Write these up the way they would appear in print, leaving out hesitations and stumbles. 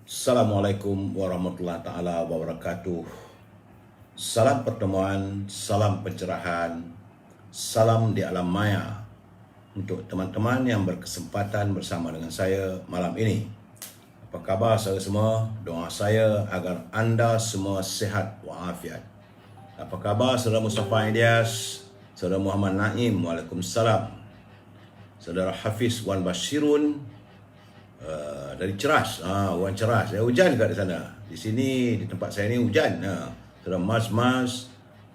Assalamualaikum warahmatullahi taala wabarakatuh. Salam pertemuan, salam pencerahan, salam di alam maya untuk teman-teman yang berkesempatan bersama dengan saya malam ini. Apa khabar saudara semua? Doa saya agar anda semua sihat walafiat. Apa khabar saudara Mustafa Ilyas, saudara Muhammad Naim, waalaikumsalam. Saudara Hafiz Wan Bashirun, dari Ceras, orang Ceras. Hujan kat di sana. Di sini, di tempat saya ni hujan. Saudara Mas,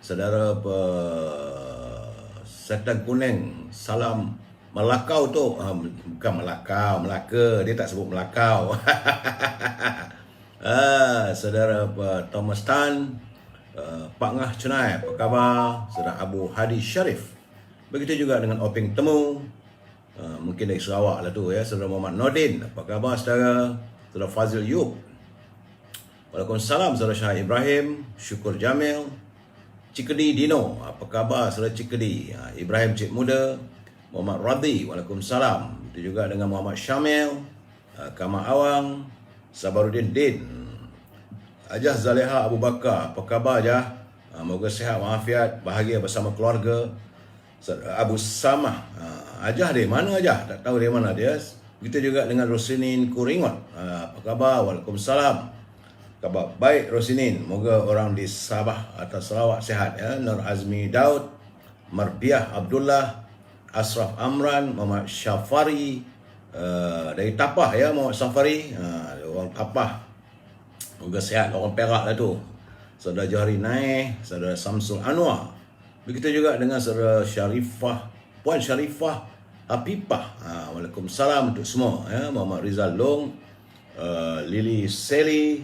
saudara Setan Kuning, salam Melakau tu. Bukan Melakau, Melaka. Dia tak sebut Melakau. Saudara Thomas Tan, Pak Ngah Cenai, apa khabar? Saudara Abu Hadi Sharif. Begitu juga dengan Oping Temu, mungkin dari Sarawak lah tu ya. Saudara Muhammad Nordin, apa khabar saudara? Saudara Fazil Yub, waalaikumsalam. Saudara Syah Ibrahim, Syukur Jamil, Cikedi Dino, apa khabar saudara Cikedi? Ibrahim Cik Muda, Muhammad Radhi, waalaikumsalam. Itu juga dengan Muhammad Syamil, Kamal Awang, Sabaruddin Din, Ajah Zaleha Abu Bakar, apa khabar Ajah? Moga sihat walafiat, bahagia bersama keluarga. Abu Samah, Ajah dari mana Ajah? Tak tahu dari mana dia. Begitu juga dengan Rosinin Kuringot, apa khabar? Waalaikumsalam. Khabar baik Rosinin, moga orang di Sabah atau Sarawak sihat ya. Nur Azmi Daud, Marbiah Abdullah, Asraf Amran, Muhammad Syafari, dari Tapah ya, Muhammad Syafari, orang Tapah. Moga sihat, orang Perak lah tu. Saudara Johari Naik, saudara Samsul Anwar. Begitu juga dengan saudara Syarifah, Puan Syarifah Apipah. Waalaikumsalam untuk semua ya. Muhammad Rizal Long, Lily Sally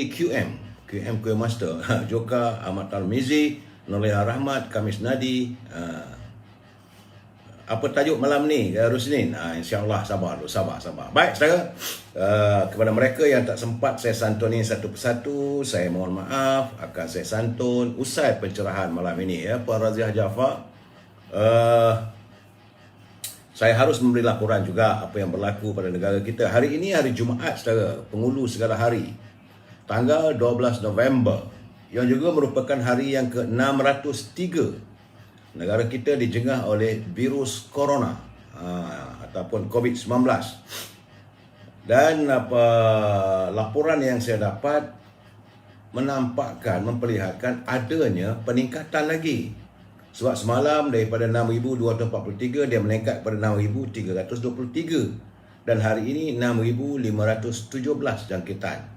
QM Kuih Master, Joka Ahmad Tarmizi, Noleha Rahmat, Kamis Nadi. Apa tajuk malam ni Rusnin? InsyaAllah sabar. Baik saudara, kepada mereka yang tak sempat saya santuni satu persatu, saya mohon maaf. Akan saya santun usai pencerahan malam ini ya. Puan Raziah Jaafar, saya harus memberi laporan juga apa yang berlaku pada negara kita. Hari ini hari Jumaat saudara, penghulu segala hari, tanggal 12 November, yang juga merupakan hari yang ke-603 negara kita dijengah oleh virus corona ataupun COVID-19. Dan laporan yang saya dapat memperlihatkan adanya peningkatan lagi. Sebab semalam daripada 6,243 dia meningkat kepada 6,323 dan hari ini 6,517 jangkitan,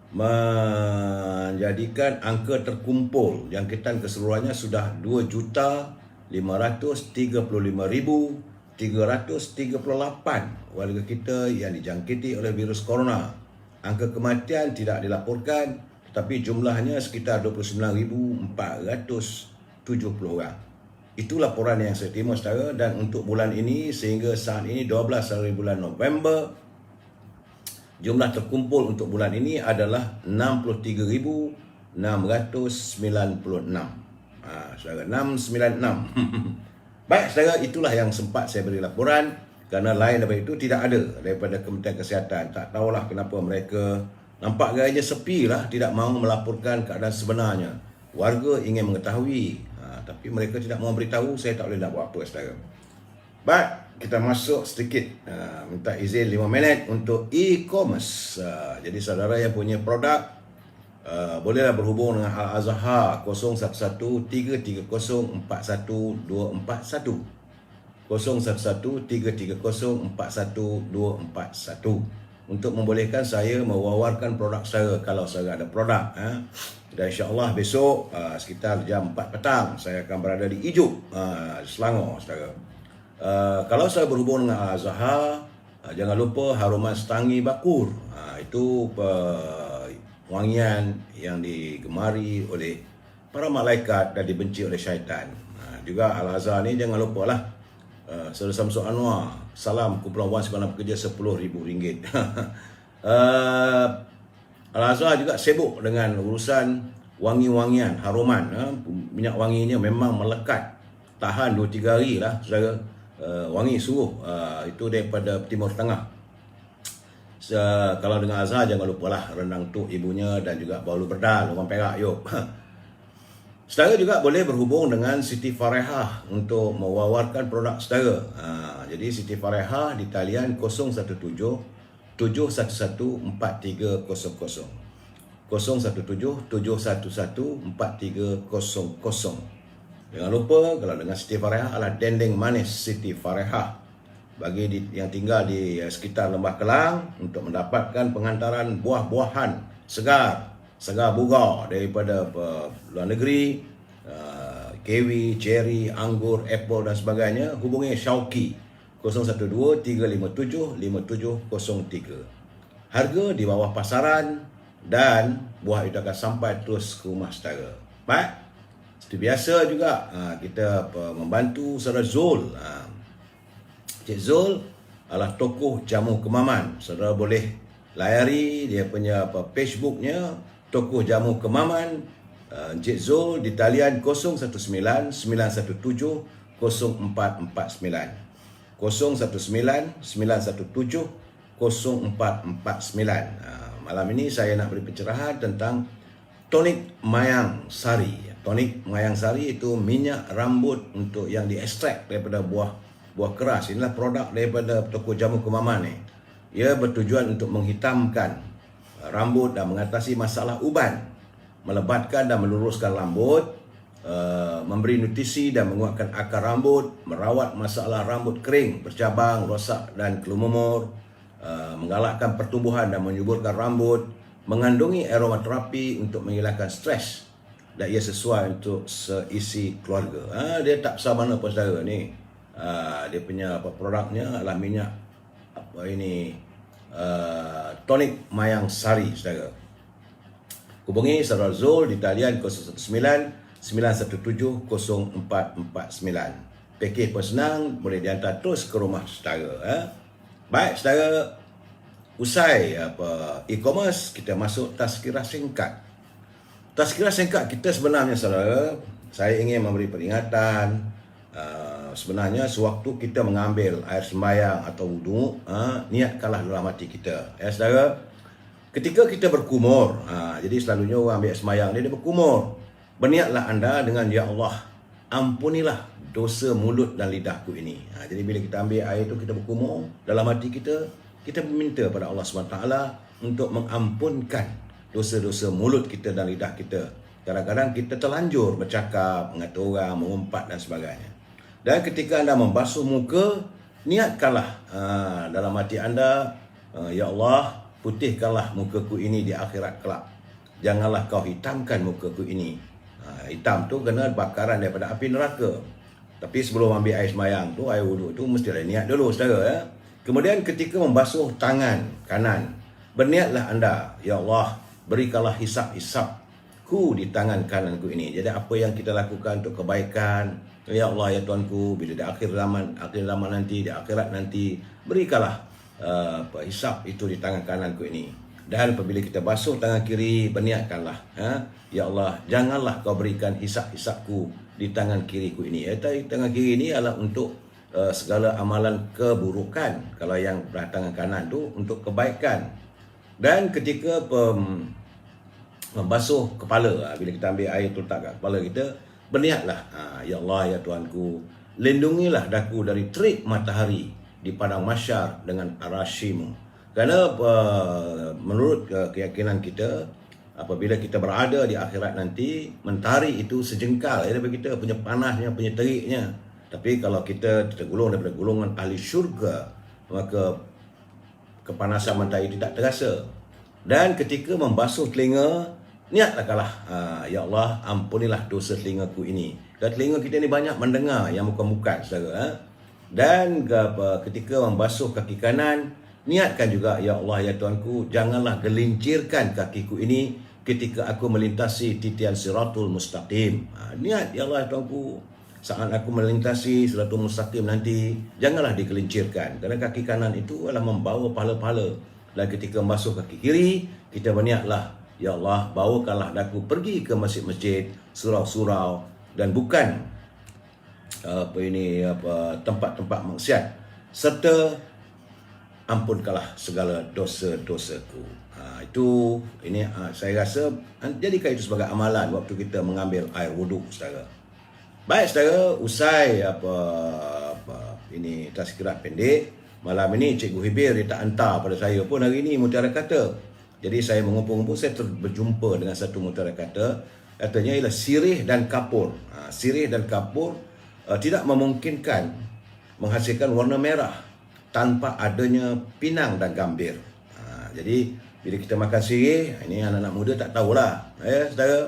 menjadikan angka terkumpul jangkitan keseluruhannya sudah 2,535,338 warga kita yang dijangkiti oleh virus corona. Angka kematian tidak dilaporkan, tetapi jumlahnya sekitar 29,470 orang. Itu laporan yang saya terima saudara. Dan untuk bulan ini sehingga saat ini 12 hari bulan November, jumlah terkumpul untuk bulan ini adalah 63,696. Saudara, 696. Baik saudara, itulah yang sempat saya beri laporan. Kerana lain daripada itu tidak ada daripada Kementerian Kesihatan. Tak tahulah kenapa mereka nampak gayanya sepi lah, tidak mahu melaporkan keadaan sebenarnya. Warga ingin mengetahui, tapi mereka tidak mahu beritahu. Saya tak boleh nak buat apa saudara. Baik, kita masuk sedikit, minta izin 5 minit untuk e-commerce. Jadi saudara yang punya produk, bolehlah berhubung dengan Al-Azhar 01133041 01133041 untuk membolehkan saya mewawarkan produk saya kalau saya ada produk. Dan insyaAllah besok sekitar jam 4 petang saya akan berada di Ijuk, Selangor saudara. Kalau saya berhubung dengan Al-Azhar, jangan lupa haruman Setangi Bakur. Itu wangian yang digemari oleh para malaikat dan dibenci oleh syaitan. Juga Al-Azhar ni jangan lupalah, Saudara Samsul Anwar, salam kumpulan Wan Sekolah Pekerja RM10,000. Al-Azhar juga sibuk dengan urusan wangi-wangian, haruman. Minyak wanginya memang melekat, tahan 2-3 hari lah saudara. Wangi sungguh, itu daripada Timur Tengah. Kalau dengan Azhar, jangan lupalah rendang tuk ibunya dan juga baulu berdal orang Perak. Yuk. Saudara juga boleh berhubung dengan Siti Farehah untuk mewawarkan produk saudara. Jadi Siti Farehah di talian 017 711 4300. 017 711 4300. Jangan lupa kalau dengan Siti Farehah adalah dendeng manis Siti Farehah. Bagi yang tinggal di sekitar Lembah Kelang untuk mendapatkan pengantaran buah-buahan segar bugar daripada luar negeri, kiwi, cherry, anggur, apple dan sebagainya, hubungi Syauqi 012 357 5703. Harga di bawah pasaran dan buah itu akan sampai terus ke rumah saudara. Baik, seperti biasa juga kita membantu saudara Zul. Cik Zul adalah tokoh jamu kemaman. Saudara boleh layari dia punya Facebooknya, tokoh jamu kemaman Cik Zul di talian 019 917 0449. 019 917 0449. Malam ini saya nak beri pencerahan tentang tonik mayang sari. Tonik mayang sari itu minyak rambut untuk yang diekstrak daripada buah keras. Inilah produk daripada toko jamu kemaman ni. Ia bertujuan untuk menghitamkan rambut dan mengatasi masalah uban, melebatkan dan meluruskan rambut, memberi nutrisi dan menguatkan akar rambut, merawat masalah rambut kering, bercabang, rosak dan kelumur, menggalakkan pertumbuhan dan menyuburkan rambut, mengandungi aromaterapi untuk menghilangkan stres dan ia sesuai untuk seisi keluarga. Dia tak besar mana pun saudara ni. Dia punya produknya adalah minyak tonik mayang sari saudara. Hubungi saudara Zul di talian 019 917 0449. Pakej pun senang, boleh dihantar terus ke rumah saudara. Baik saudara, usai e-commerce, kita masuk tazkirah singkat. Tazkirah singkat kita sebenarnya saudara, saya ingin memberi peringatan. Sebenarnya sewaktu kita mengambil air sembahyang atau wudu, niatkanlah dalam hati kita. Saudara, ketika kita berkumur, jadi selalunya orang ambil sembahyang dia berkumur. Berniatlah anda dengan, ya Allah, ampunilah dosa mulut dan lidahku ini. Jadi bila kita ambil air itu, kita berkumur dalam hati kita, kita meminta pada Allah SWT untuk mengampunkan dosa-dosa mulut kita dan lidah kita. Kadang-kadang kita terlanjur bercakap, mengata orang, mengumpat dan sebagainya. Dan ketika anda membasuh muka, niatkanlah dalam hati anda, ya Allah, putihkanlah mukaku ini di akhirat kelak. Janganlah kau hitamkan mukaku ini. Hitam tu kena bakaran daripada api neraka. Tapi sebelum ambil air sembahyang tu, air wuduk tu, mestilah niat dulu saudara. Kemudian ketika membasuh tangan kanan, berniatlah anda, ya Allah, berikanlah hisap-hisapku di tangan kananku ini. Jadi apa yang kita lakukan untuk kebaikan, ya Allah, ya Tuanku, bila di akhir zaman nanti, di akhirat nanti, berikanlah hisap itu di tangan kananku ini. Dan apabila kita basuh tangan kiri, berniatkanlah, ya Allah, janganlah kau berikan hisap-hisapku di tangan kiriku ini. Tangan kiri ini adalah untuk segala amalan keburukan. Kalau yang belah tangan kanan tu untuk kebaikan. Dan ketika membasuh kepala, bila kita ambil air tu letak kat kepala kita, berniatlah, ya Allah, ya Tuanku, lindungilah daku dari terik matahari di padang mahsyar dengan arasy-Mu. Kerana menurut keyakinan kita, apabila kita berada di akhirat nanti, mentari itu sejengkal daripada kita, punya panasnya, punya teriknya. Tapi kalau kita tergolong daripada golongan ahli syurga, maka kepanasan mentari itu tak terasa. Dan ketika membasuh telinga, niatlah, ya Allah, ampunilah dosa telingaku ini. Dan telinga kita ni banyak mendengar yang bukan-bukan saudara. Dan ketika membasuh kaki kanan, niatkan juga, ya Allah, ya Tuanku, janganlah gelincirkan kakiku ini ketika aku melintasi titian siratul mustaqim. Niat, ya Allah, ya Tuanku, saat aku melintasi siratul mustaqim nanti, janganlah digelincirkan. Kerana kaki kanan itu adalah membawa pahala-pahala. Dan ketika membasuh kaki kiri, kita berniatlah, ya Allah, bawakanlah daku pergi ke masjid-masjid, surau-surau dan bukan tempat-tempat maksiat, serta ampunkanlah segala dosa-dosaku. Itu ini saya rasa jadikan itu sebagai amalan waktu kita mengambil air wuduk, saudara. Baik saudara, usai ini tazkirah pendek. Malam ini Cikgu Hibir dia tak hantar pada saya pun hari ini mutiara kata. Jadi saya mengumpul-ngumpul, saya berjumpa dengan satu mutiara kata. Katanya ialah sirih dan kapur. Sirih dan kapur tidak memungkinkan menghasilkan warna merah tanpa adanya pinang dan gambir. Jadi bila kita makan sirih, ini anak-anak muda tak tahulah, saudara.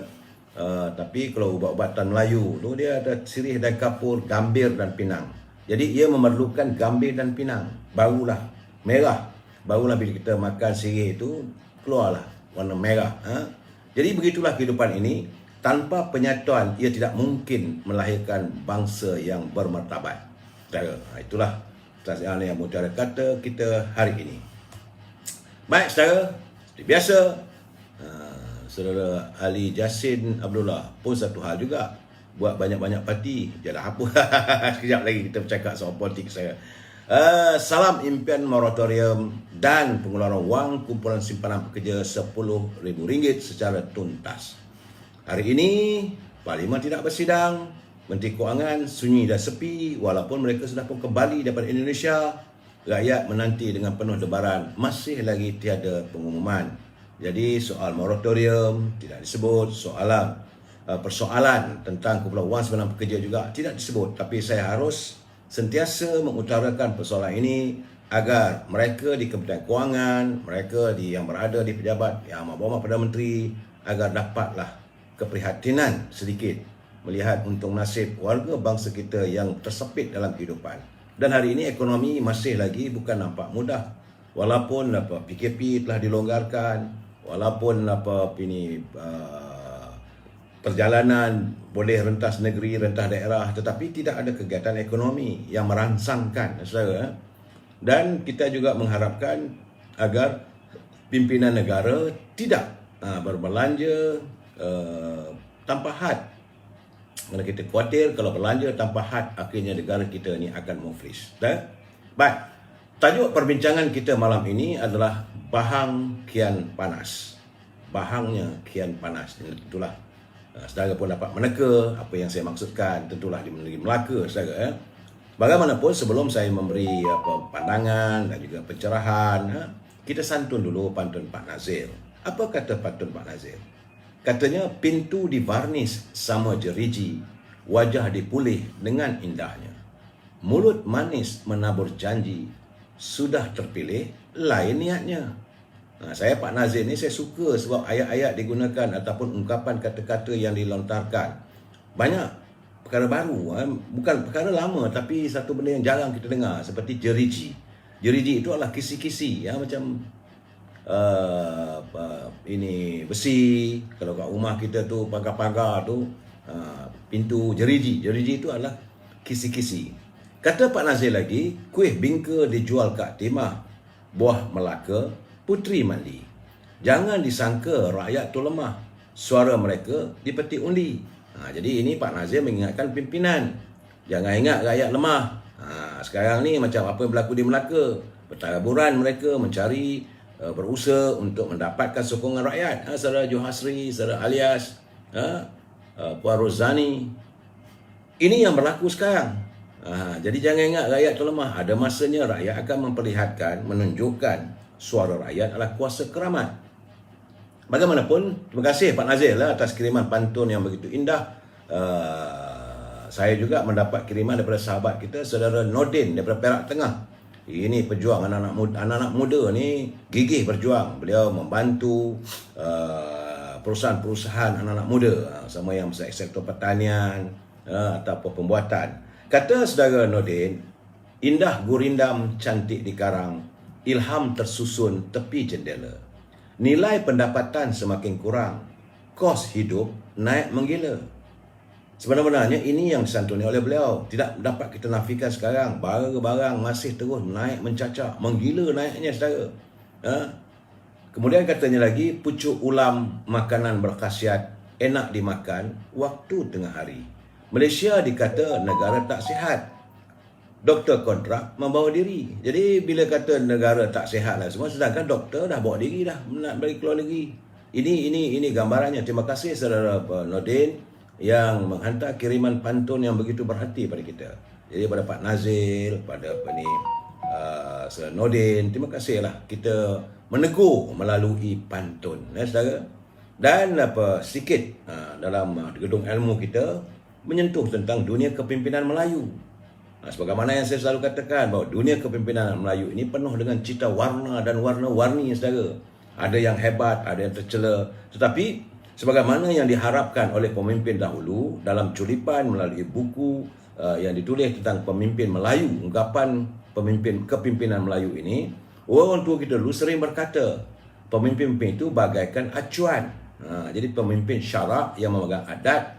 Tapi kalau ubat-ubatan Melayu tu dia ada sirih dan kapur, gambir dan pinang. Jadi ia memerlukan gambir dan pinang, barulah merah. Barulah bila kita makan sirih itu keluarlah warna merah. Jadi begitulah kehidupan ini. Tanpa penyatuan, ia tidak mungkin melahirkan bangsa yang bermartabat. Saudara, itulah yang mutiara kata kita hari ini. Baik saudara, seperti biasa, saudara Ali Jasin Abdullah pun satu hal juga, buat banyak-banyak parti. Jalan apa? Sekejap lagi kita bercakap soal politik saya. Salam impian moratorium dan pengeluaran wang kumpulan simpanan pekerja RM10,000 secara tuntas. Hari ini Parlimen tidak bersidang, Menteri Kewangan sunyi dan sepi walaupun mereka sudah pun kembali daripada Indonesia. Rakyat menanti dengan penuh debaran, masih lagi tiada pengumuman. Jadi soal moratorium tidak disebut, persoalan tentang kumpulan wang simpanan pekerja juga tidak disebut. Tapi saya harus sentiasa mengutarakan persoalan ini agar mereka di Kementerian Kewangan, mereka yang berada di pejabat yang bawah Perdana Menteri agar dapatlah keprihatinan sedikit melihat untung nasib warga bangsa kita yang tersepit dalam kehidupan. Dan hari ini ekonomi masih lagi bukan nampak mudah. Walaupun PKP telah dilonggarkan, walaupun perjalanan boleh rentas negeri, rentas daerah, tetapi tidak ada kegiatan ekonomi yang merangsangkan, saudara. Dan kita juga mengharapkan agar pimpinan negara tidak berbelanja tanpa had. Kerana kita khawatir kalau belanja tanpa had, akhirnya negara kita ni akan muflis. Baik, tajuk perbincangan kita malam ini adalah bahang kian panas. Bahangnya kian panas. Itulah saudara pun dapat meneka apa yang saya maksudkan, tentulah di negeri Melaka, saudara. Bagaimanapun sebelum saya memberi pandangan dan juga pencerahan, kita santun dulu pantun Pak Nazir. Apa kata pantun Pak Nazir? Katanya, pintu divarnis sama jeriji, wajah dipulih dengan indahnya. Mulut manis menabur janji, sudah terpilih lain niatnya. Saya Pak Nazir ni saya suka sebab ayat-ayat digunakan ataupun ungkapan kata-kata yang dilontarkan. Banyak perkara baru, bukan perkara lama tapi satu benda yang jarang kita dengar seperti jeriji. Jeriji itu adalah kisi-kisi macam ini besi, kalau kat rumah kita tu pagar-pagar tu pintu jeriji. Jeriji itu adalah kisi-kisi. Kata Pak Nazir lagi, kuih bingka dijual kat Timah, buah Melaka putri mandi. Jangan disangka rakyat tu lemah, suara mereka dipetik undi. Jadi ini Pak Nazir mengingatkan pimpinan, jangan ingat rakyat lemah. Sekarang ni macam apa yang berlaku di Melaka, bertaburan mereka mencari, berusaha untuk mendapatkan sokongan rakyat. Saudara Johasri, saudara Alias, Puan Rozani. Ini yang berlaku sekarang. Jadi jangan ingat rakyat itu lemah. Ada masanya rakyat akan memperlihatkan, menunjukkan suara rakyat adalah kuasa keramat. Bagaimanapun, terima kasih Pak Nazir atas kiriman pantun yang begitu indah. Saya juga mendapat kiriman daripada sahabat kita, saudara Nordin daripada Perak Tengah. Ini pejuang anak-anak muda ni gigih berjuang. Beliau membantu perusahaan-perusahaan anak-anak muda, sama yang sektor pertanian ataupun pembuatan. Kata saudara Nordin, indah gurindam cantik di karang, ilham tersusun tepi jendela. Nilai pendapatan semakin kurang, kos hidup naik menggila. Sebenarnya ini yang disantuni oleh beliau. Tidak dapat kita nafikan sekarang. Barang-barang masih terus naik mencacak. Menggila naiknya, saudara. Kemudian katanya lagi, pucuk ulam makanan berkhasiat, enak dimakan waktu tengah hari. Malaysia dikata negara tak sihat. doktor kontrak membawa diri. Jadi bila kata negara tak sihat lah semua, sedangkan doktor dah bawa diri dah nak balik keluar negeri. Ini gambarannya. Terima kasih saudara Nordin yang menghantar kiriman pantun yang begitu berhati pada kita. Jadi pada Pak Nazil, pada saudara Nordin, terima kasihlah kita menegur melalui pantun, saudara. Dan sikit dalam gedung ilmu kita menyentuh tentang dunia kepimpinan Melayu. Sebagaimana yang saya selalu katakan bahawa dunia kepimpinan Melayu ini penuh dengan cita warna dan warna-warni, saudara. Ada yang hebat, ada yang tercela. Tetapi sebagaimana yang diharapkan oleh pemimpin dahulu dalam culipan melalui buku yang ditulis tentang pemimpin Melayu, ungkapan pemimpin kepimpinan Melayu ini, orang tua kita dulu sering berkata pemimpin itu bagaikan acuan. Jadi pemimpin syarak yang memegang adat.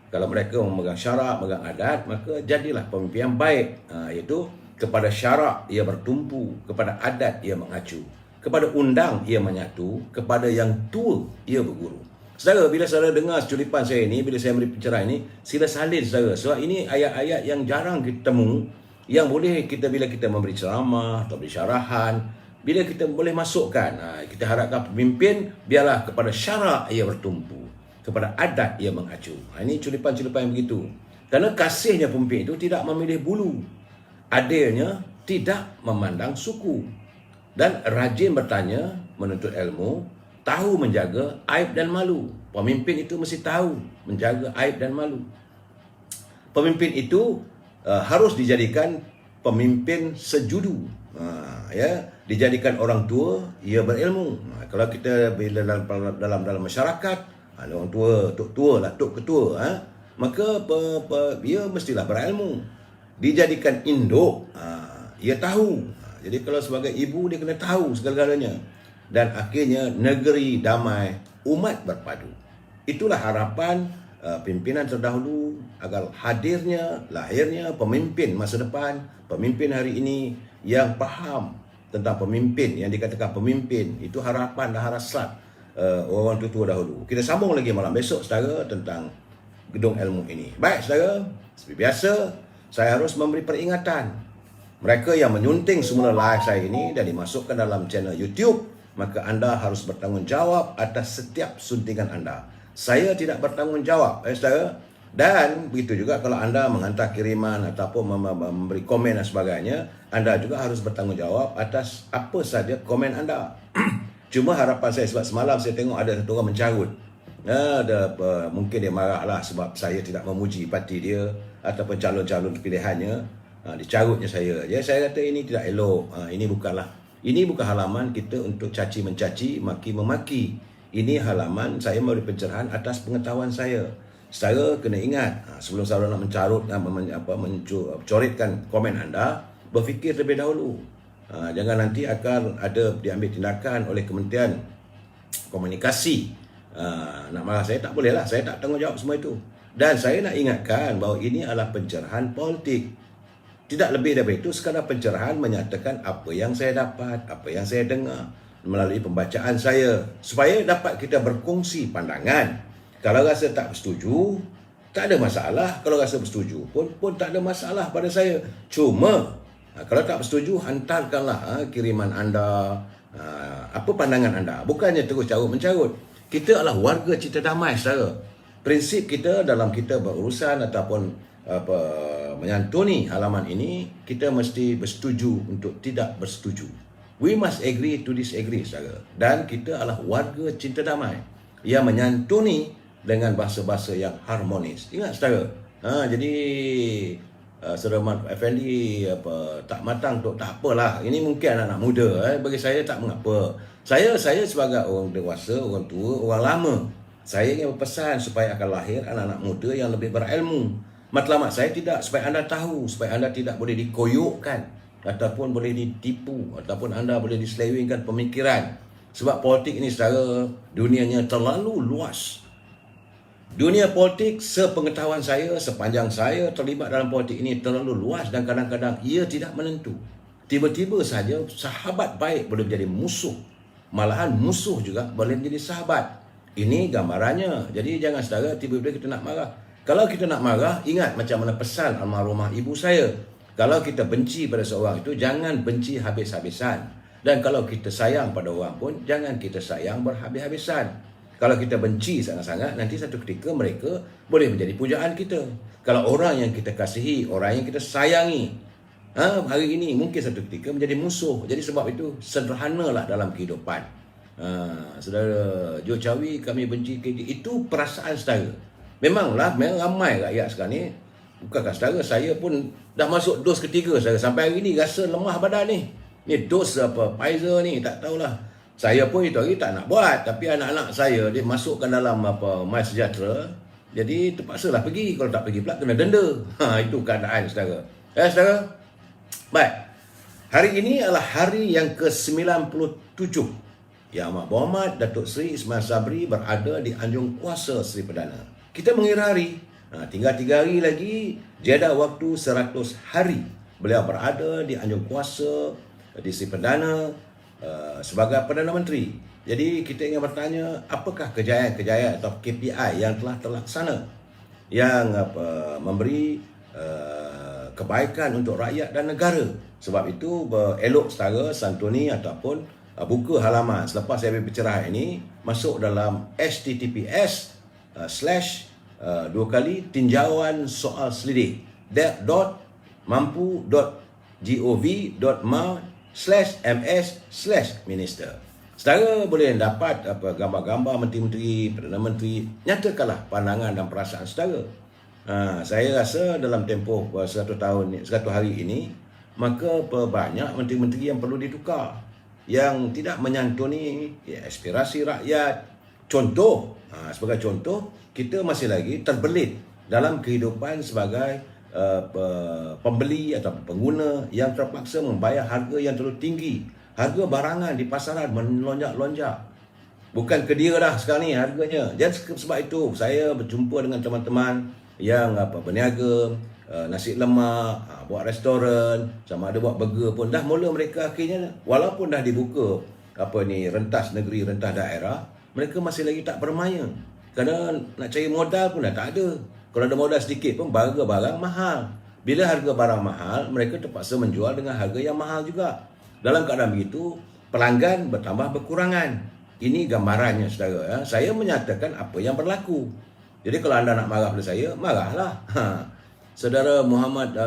Kalau mereka memegang syarak, memegang adat, maka jadilah pemimpin yang baik. Iaitu kepada syarak ia bertumpu, kepada adat ia mengacu, kepada undang ia menyatu, kepada yang tua ia berguru. Saudara, bila saudara dengar culipan saya ini, bila saya beri pencerahan ini, sila salin saudara. Sebab ini ayat-ayat yang jarang kita temu, yang boleh kita bila kita memberi ceramah atau beri syarahan, bila kita boleh masukkan. Kita harapkan pemimpin biarlah kepada syarak ia bertumpu, kepada adat ia mengacu. Ini culipan-culipan yang begitu. Kerana kasihnya pemimpin itu tidak memilih bulu, adilnya tidak memandang suku, dan rajin bertanya, menuntut ilmu, tahu menjaga aib dan malu. Pemimpin itu mesti tahu menjaga aib dan malu. Pemimpin itu harus dijadikan pemimpin sejudu. Dijadikan orang tua, ia berilmu. Kalau kita bila dalam masyarakat, orang tua, tok tua lah, tok ketua, maka ia mestilah berilmu. Dijadikan induk, ia tahu. Jadi kalau sebagai ibu, dia kena tahu segala-galanya. Dan akhirnya negeri damai, umat berpadu. Itulah harapan pimpinan terdahulu agar lahirnya pemimpin masa depan, pemimpin hari ini yang faham tentang pemimpin, yang dikatakan pemimpin. Itu harapan dan hasrat orang tua dahulu. Kita sambung lagi malam besok, saudara, tentang gedung ilmu ini. Baik, saudara, seperti biasa, saya harus memberi peringatan. Mereka yang menyunting semula live saya ini dan dimasukkan dalam channel YouTube, maka anda harus bertanggungjawab atas setiap suntingan anda. Saya tidak bertanggungjawab, saudara. Dan begitu juga kalau anda menghantar kiriman ataupun memberi komen dan sebagainya, anda juga harus bertanggungjawab atas apa saja komen anda. Cuma harapan saya, sebab semalam saya tengok ada satu orang mencarut. Mungkin dia marahlah sebab saya tidak memuji parti dia ataupun calon-calon pilihannya. Dicarutnya saya. Ya, saya kata ini tidak elok. Ini bukan halaman kita untuk caci mencaci, maki memaki. Ini halaman saya memberi pencerahan atas pengetahuan saya. Saudara kena ingat, sebelum saudara nak mencarut, mencoretkan komen anda, berfikir terlebih dahulu. Jangan nanti akan ada diambil tindakan oleh Kementerian Komunikasi. Nak marah saya tak boleh lah. Saya tak tanggungjawab semua itu. Dan saya nak ingatkan bahawa ini adalah pencerahan politik. Tidak lebih daripada itu, sekadar pencerahan menyatakan apa yang saya dapat, apa yang saya dengar melalui pembacaan saya, supaya dapat kita berkongsi pandangan. Kalau rasa tak bersetuju, tak ada masalah. Kalau rasa bersetuju pun tak ada masalah pada saya. Cuma kalau tak bersetuju, hantarkanlah kiriman anda, apa pandangan anda. Bukannya terus carut-mencarut. Kita adalah warga cita damai, saudara. Prinsip kita dalam kita berurusan ataupun menyantuni halaman ini, kita mesti bersetuju untuk tidak bersetuju. We must agree to disagree, saudara. Dan kita adalah warga cinta damai yang menyantuni dengan bahasa-bahasa yang harmonis. Ingat, saudara. Jadi Saudara Mat Effendi tak matang tu, tak apalah. Ini mungkin anak-anak muda, bagi saya tak mengapa. Saya sebagai orang dewasa, orang tua, orang lama, saya ingin berpesan supaya akan lahir anak-anak muda yang lebih berilmu. Matlamat saya tidak supaya anda tahu, supaya anda tidak boleh dikoyokkan ataupun boleh ditipu ataupun anda boleh diselewengkan pemikiran. Sebab politik ini, saudara, dunianya terlalu luas. Dunia politik, sepengetahuan saya, sepanjang saya terlibat dalam politik ini, terlalu luas dan kadang-kadang ia tidak menentu. Tiba-tiba saja sahabat baik boleh menjadi musuh. Malahan musuh juga boleh menjadi sahabat. Ini gambarannya. Jadi jangan, saudara, tiba-tiba kita nak marah. Kalau kita nak marah, ingat macam mana pesan almarhumah ibu saya. Kalau kita benci pada seorang itu, jangan benci habis-habisan. Dan kalau kita sayang pada orang pun, jangan kita sayang berhabis-habisan. Kalau kita benci sangat-sangat, nanti satu ketika mereka boleh menjadi pujaan kita. Kalau orang yang kita kasihi, orang yang kita sayangi, hari ini mungkin satu ketika menjadi musuh. Jadi sebab itu, sederhanalah dalam kehidupan. Saudara Jo Cawi, kami benci KJ. Itu perasaan saudara. Memang ramai rakyat sekarang ni, bukankah saudara, saya pun dah masuk dos ketiga saudara. Sampai hari ni rasa lemah badan ni. Ni dos Pfizer ni, tak tahulah. Saya pun itu hari tak nak buat. Tapi anak-anak saya, dia masukkan dalam MySejahtera. Jadi terpaksalah pergi. Kalau tak pergi pula, kena denda. Itu keadaan saudara. Saudara? Baik. Hari ini adalah hari yang ke-97. Yang Amat Berhormat Datuk Seri Ismail Sabri berada di Anjung Kuasa Seri Perdana. Kita mengira hari, tinggal 3 hari lagi, jadah waktu 100 hari beliau berada di Anjung Kuasa di Seri Perdana sebagai Perdana Menteri. Jadi kita ingin bertanya, apakah kejayaan-kejayaan atau KPI yang telah terlaksana yang memberi kebaikan untuk rakyat dan negara. Sebab itu elok setara santuni ataupun buka halaman selepas saya berbicara ini masuk dalam https://2 kali tinjauan soal selidik mampu.gov.my/ms/minister. Saudara boleh dapat gambar-gambar menteri-menteri, Perdana Menteri. Nyatakanlah pandangan dan perasaan saudara. Saya rasa dalam tempoh 100 hari ini, maka banyak menteri-menteri yang perlu ditukar, yang tidak menyantuni aspirasi rakyat. Contoh, sebagai contoh, kita masih lagi terbelit dalam kehidupan sebagai pembeli atau pengguna yang terpaksa membayar harga yang terlalu tinggi. Harga barangan di pasaran melonjak-lonjak. Bukan kedira dah sekarang ni harganya. Dan sebab itu saya berjumpa dengan teman-teman yang berniaga, nasi lemak, buat restoran, sama ada buat burger pun dah mula mereka akhirnya, walaupun dah dibuka rentas negeri, rentas daerah, mereka masih lagi tak bermaya. Kerana nak cari modal pun dah tak ada. Kalau ada modal sedikit pun harga barang mahal. Bila harga barang mahal, mereka terpaksa menjual dengan harga yang mahal juga. Dalam keadaan begitu, pelanggan bertambah berkurangan. Ini gambarannya saudara. Saya menyatakan apa yang berlaku. Jadi kalau anda nak marah pada saya, marahlah. Saudara Muhammad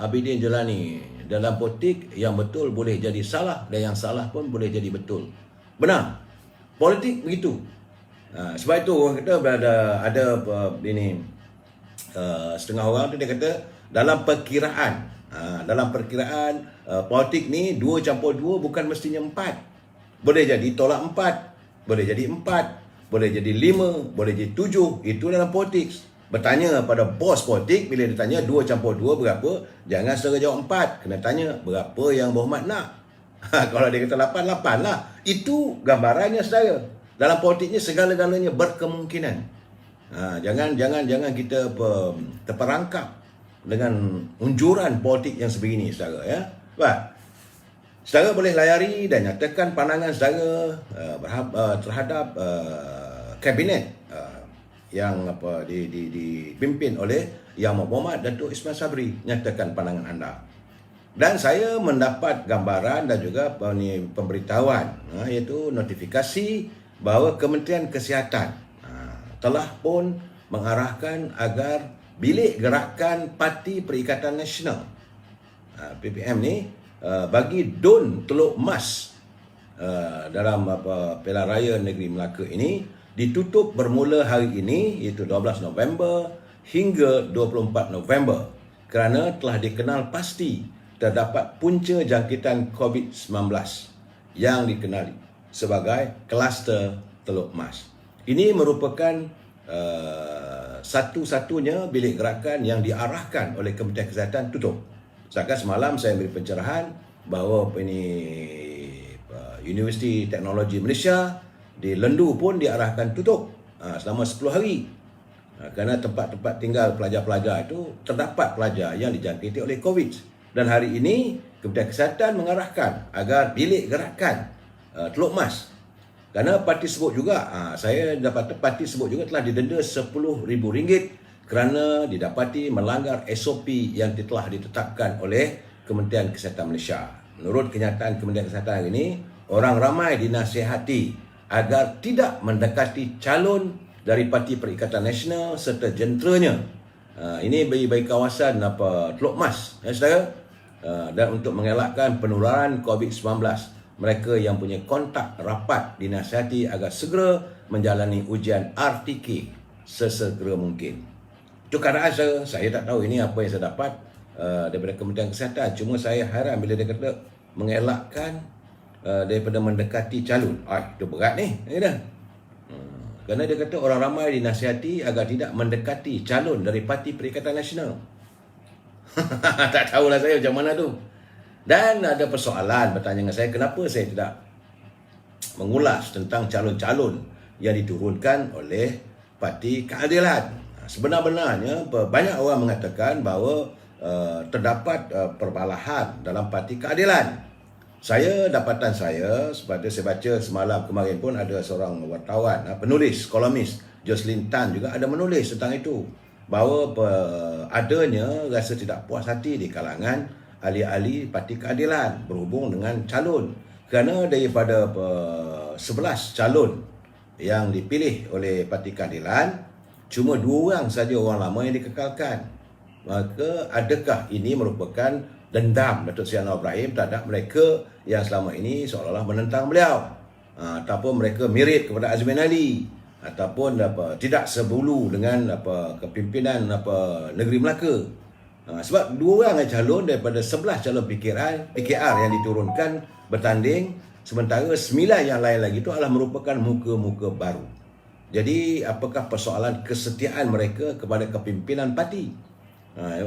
Abidin Jelani, dalam politik yang betul boleh jadi salah dan yang salah pun boleh jadi betul. Benar. Politik begitu. Sebab itu orang kata ada setengah orang tu dia kata dalam perkiraan politik ni 2 campur 2 bukan mestinya 4. Boleh jadi tolak 4, boleh jadi 4, boleh jadi 5, boleh jadi 7. Itu dalam politik. Bertanya pada bos politik, bila ditanya 2 campur 2 berapa, jangan segera jawab 4. Kena tanya berapa yang Berhormat nak. Kalau dia kata 8, 8 lah. Itu gambarannya saudara. Dalam politiknya segala-galanya berkemungkinan. Jangan kita terperangkap dengan unjuran politik yang sebegini saudara ya. Baik. Saudara boleh layari dan nyatakan pandangan saudara terhadap kabinet yang dipimpin oleh Yang Amat Berhormat Datuk Ismail Sabri. Nyatakan pandangan anda. Dan saya mendapat gambaran dan juga pemberitahuan, iaitu notifikasi bahawa Kementerian Kesihatan telah pun mengarahkan agar Bilik Gerakan Parti Perikatan Nasional PPM ni bagi Dun Teluk Mas dalam Pilihan Raya Negeri Melaka ini ditutup bermula hari ini, iaitu 12 November hingga 24 November kerana telah dikenal pasti terdapat punca jangkitan COVID-19 yang dikenali sebagai kluster Teluk Mas. Ini merupakan satu-satunya bilik gerakan yang diarahkan oleh Kementerian Kesihatan tutup. Setakat semalam saya beri pencerahan bahawa Universiti Teknologi Malaysia di Lendu pun diarahkan tutup selama 10 hari. Kerana tempat-tempat tinggal pelajar-pelajar itu terdapat pelajar yang dijangkiti oleh COVID. Dan hari ini Kementerian Kesihatan mengarahkan agar bilik gerakan Teluk Mas, kerana parti sebut juga, saya dapat parti sebut juga telah didenda RM10,000 kerana didapati melanggar SOP yang telah ditetapkan oleh Kementerian Kesihatan Malaysia. Menurut kenyataan Kementerian Kesihatan hari ini, orang ramai dinasihati agar tidak mendekati calon dari Parti Perikatan Nasional serta jenteranya. Ini bagi kawasan Teluk Mas, ya saudara. Dan untuk mengelakkan penularan COVID-19, mereka yang punya kontak rapat dinasihati agar segera menjalani ujian RTK sesegera mungkin. Itu keadaan saya tak tahu ini apa yang saya dapat daripada Kementerian Kesihatan. Cuma saya heran bila dia kata mengelakkan daripada mendekati calon. Itu berat ni. Kerana dia kata orang ramai dinasihati agar tidak mendekati calon dari Parti Perikatan Nasional. Tak tahulah saya macam mana tu. Dan ada persoalan bertanya dengan saya, kenapa saya tidak mengulas tentang calon-calon yang diturunkan oleh Parti Keadilan. Sebenar-benarnya banyak orang mengatakan bahawa terdapat perbalahan dalam Parti Keadilan. Dapatan saya, seperti saya baca semalam kemarin pun ada seorang wartawan, penulis, kolomis, Jocelyn Tan juga ada menulis tentang itu. Bahawa adanya rasa tidak puas hati di kalangan ahli-ahli Parti Keadilan berhubung dengan calon. Kerana daripada 11 calon yang dipilih oleh Parti Keadilan, cuma 2 orang saja orang lama yang dikekalkan. Maka adakah ini merupakan dendam Datuk Seri Anwar Ibrahim terhadap mereka yang selama ini seolah-olah menentang beliau, ataupun mereka mirip kepada Azmin Ali, ataupun tidak sebulu dengan kepimpinan negeri Melaka. Sebab 2 orang calon daripada 11 calon PKR yang diturunkan bertanding, sementara 9 yang lain lagi itu adalah merupakan muka-muka baru. Jadi apakah persoalan kesetiaan mereka kepada kepimpinan parti?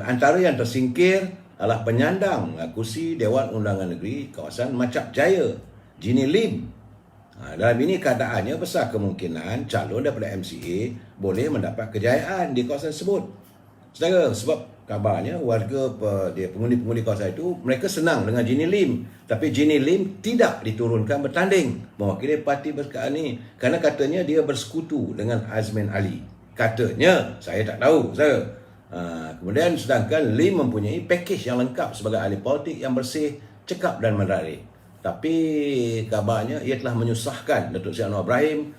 Antara yang tersingkir adalah penyandang kursi Dewan Undangan Negeri kawasan Macap Jaya, Jeannie Lim. Dalam ini keadaannya besar kemungkinan calon daripada MCA boleh mendapat kejayaan di kawasan tersebut. Saudara, sebab kabarnya warga pengundi-pengundi kawasan itu mereka senang dengan Jeannie Lim, tapi Jeannie Lim tidak diturunkan bertanding mewakili parti bersekarang ini kerana katanya dia bersekutu dengan Azmin Ali. Katanya, saya tak tahu saudara. Kemudian sedangkan Lim mempunyai pakej yang lengkap sebagai ahli politik yang bersih, cekap dan menarik. Tapi kabarnya ia telah menyusahkan Datuk Seri Anwar Ibrahim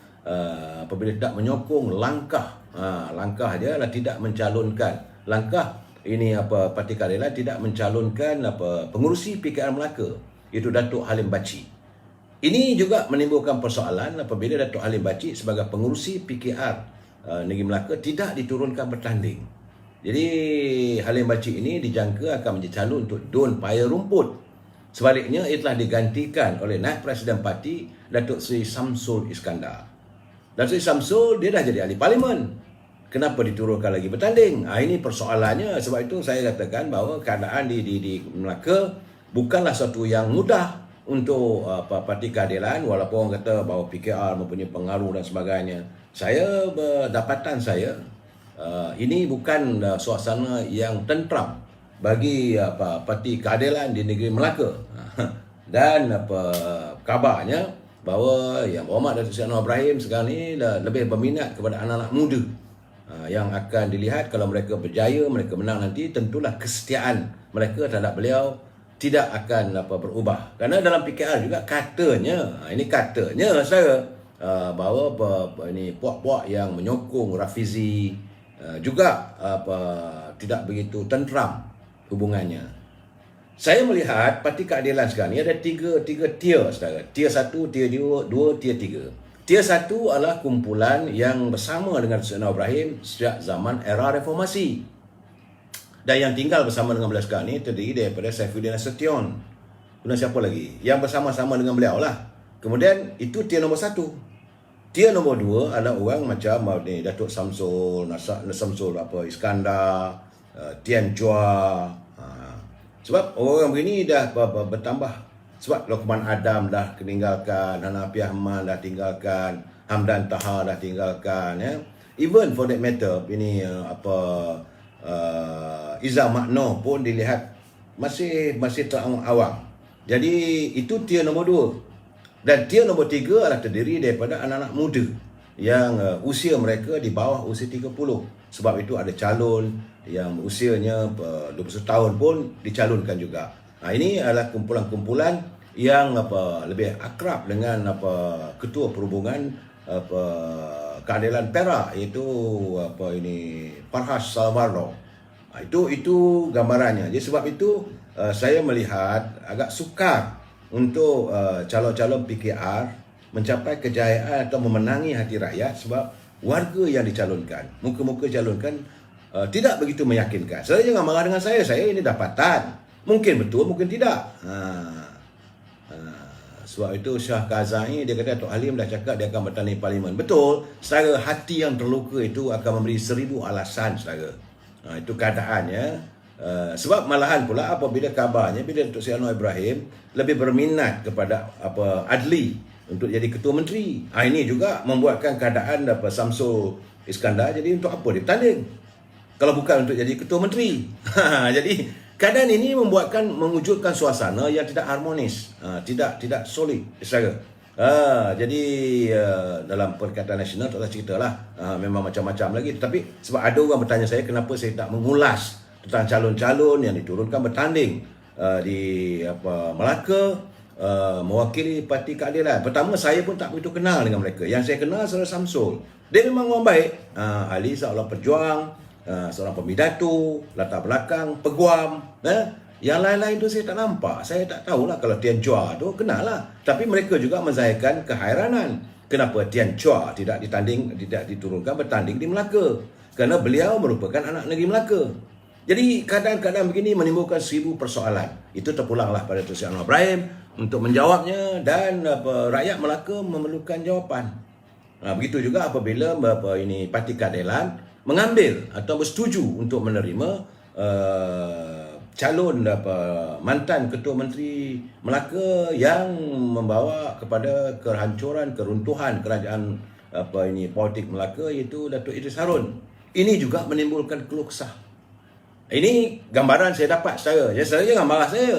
apabila tidak menyokong langkah dia adalah tidak mencalonkan Parti Keadilan tidak mencalonkan pengurusi PKR Melaka, iaitu Datuk Halim Bachi. Ini juga menimbulkan persoalan apabila Datuk Halim Bachi sebagai pengurusi PKR Negeri Melaka tidak diturunkan bertanding. Jadi Halim Bachi ini dijangka akan menjadi calon untuk Dun Paya Rumput. Sebaliknya, ia telah digantikan oleh Naib Presiden Parti Datuk Seri Samsul Iskandar. Datuk Seri Samsul dia dah jadi ahli parlimen. Kenapa diturunkan lagi bertanding? Ini persoalannya. Sebab itu saya katakan bahawa keadaan di Melaka bukanlah satu yang mudah untuk Parti Keadilan, walaupun orang kata bahawa PKR mempunyai pengaruh dan sebagainya. Dapatan saya, ini bukan suasana yang tentram bagi Parti Keadilan di negeri Melaka. Dan kabarnya bahawa Yang Berhormat Datuk Seri Anwar Ibrahim sekarang ni lebih berminat kepada anak-anak muda. Yang akan dilihat kalau mereka berjaya, mereka menang nanti, tentulah kesetiaan mereka terhadap beliau tidak akan berubah. Kerana dalam PKR juga katanya, ini katanya saya, bahawa ini puak-puak yang menyokong Rafizi juga tidak begitu tentram hubungannya. Saya melihat Parti Keadilan sekarang ni ada tiga tier, saudara. Tier 1, tier 2, tier 3. Tier 1 adalah kumpulan yang bersama dengan Datuk Seri Anwar Ibrahim sejak zaman era reformasi. Dan yang tinggal bersama dengan beliau sekarang ni terdiri daripada Saifuddin Nasution. Kemudian siapa lagi? Yang bersama-sama dengan beliau lah. Kemudian itu tier nombor 1. Tier nombor 2 adalah orang macam Datuk Samsul Iskandar, Tian Chua. Sebab orang begini dah bertambah. Sebab Lokman Adam dah meninggalkan, Hanafi Ahmad dah tinggalkan, Hamdan Taha dah tinggalkan, ya. Even for that matter, ini Izzah Makno pun dilihat masih terawang-awang. Jadi itu tier nombor 2. Dan tier nombor 3 adalah terdiri daripada anak-anak muda. yang usia mereka di bawah usia 30. Sebab itu ada calon yang usianya 21 tahun pun dicalonkan juga. Ini adalah kumpulan-kumpulan yang lebih akrab dengan Ketua Perhubungan Keadilan Perak, iaitu Farhas Salvardo. Itu gambarannya. Jadi sebab itu saya melihat agak sukar untuk calon-calon PKR mencapai kejayaan atau memenangi hati rakyat, sebab warga yang dicalonkan, muka-muka calonkan tidak begitu meyakinkan. Saya jangan marah dengan saya ini dapatan. Mungkin betul, mungkin tidak. Sebab itu Shah Kazai dia kata Tok Halim dah cakap dia akan bertanding parlimen. Betul, saudara, hati yang terluka itu akan memberi 1000 alasan, saudara. Itu keadaannya. Sebab malahan pula apabila kabarnya bila Datuk Seri Anwar Ibrahim lebih berminat kepada Adli untuk jadi ketua menteri. Ini juga membuatkan keadaan Samsul Iskandar jadi untuk apa dia bertanding kalau bukan untuk jadi ketua menteri. Jadi keadaan ini mewujudkan suasana yang tidak harmonis, tidak solid, saudara. Jadi dalam Perikatan Nasional tak usah ceritalah, memang macam-macam lagi. Tapi sebab ada orang bertanya saya kenapa saya tak mengulas tentang calon-calon yang diturunkan bertanding di Melaka, mewakili Parti Keadilan. Pertama, saya pun tak begitu kenal dengan mereka. Yang saya kenal Saudara Samsul. Dia memang orang baik. Ali seorang pejuang, seorang pemidatu, latar belakang, peguam. Yang lain-lain tu saya tak nampak. Saya tak tahulah kalau Tian Chua tu kenal lah. Tapi mereka juga menzahirkan kehairanan. Kenapa Tian Chua tidak diturunkan bertanding di Melaka? Kerana beliau merupakan anak negeri Melaka. Jadi keadaan-keadaan begini menimbulkan 1000 persoalan. Itu terpulanglah pada Datuk Seri Anwar Ibrahim untuk menjawabnya, dan rakyat Melaka memerlukan jawapan. Begitu juga apabila Parti Keadilan mengambil atau bersetuju untuk menerima calon mantan Ketua Menteri Melaka yang membawa kepada kehancuran, keruntuhan kerajaan politik Melaka, iaitu Datuk Idris Harun. Ini juga menimbulkan keluh kesah. Ini gambaran saya dapat, saudara. Jadi saudara jangan marah saya.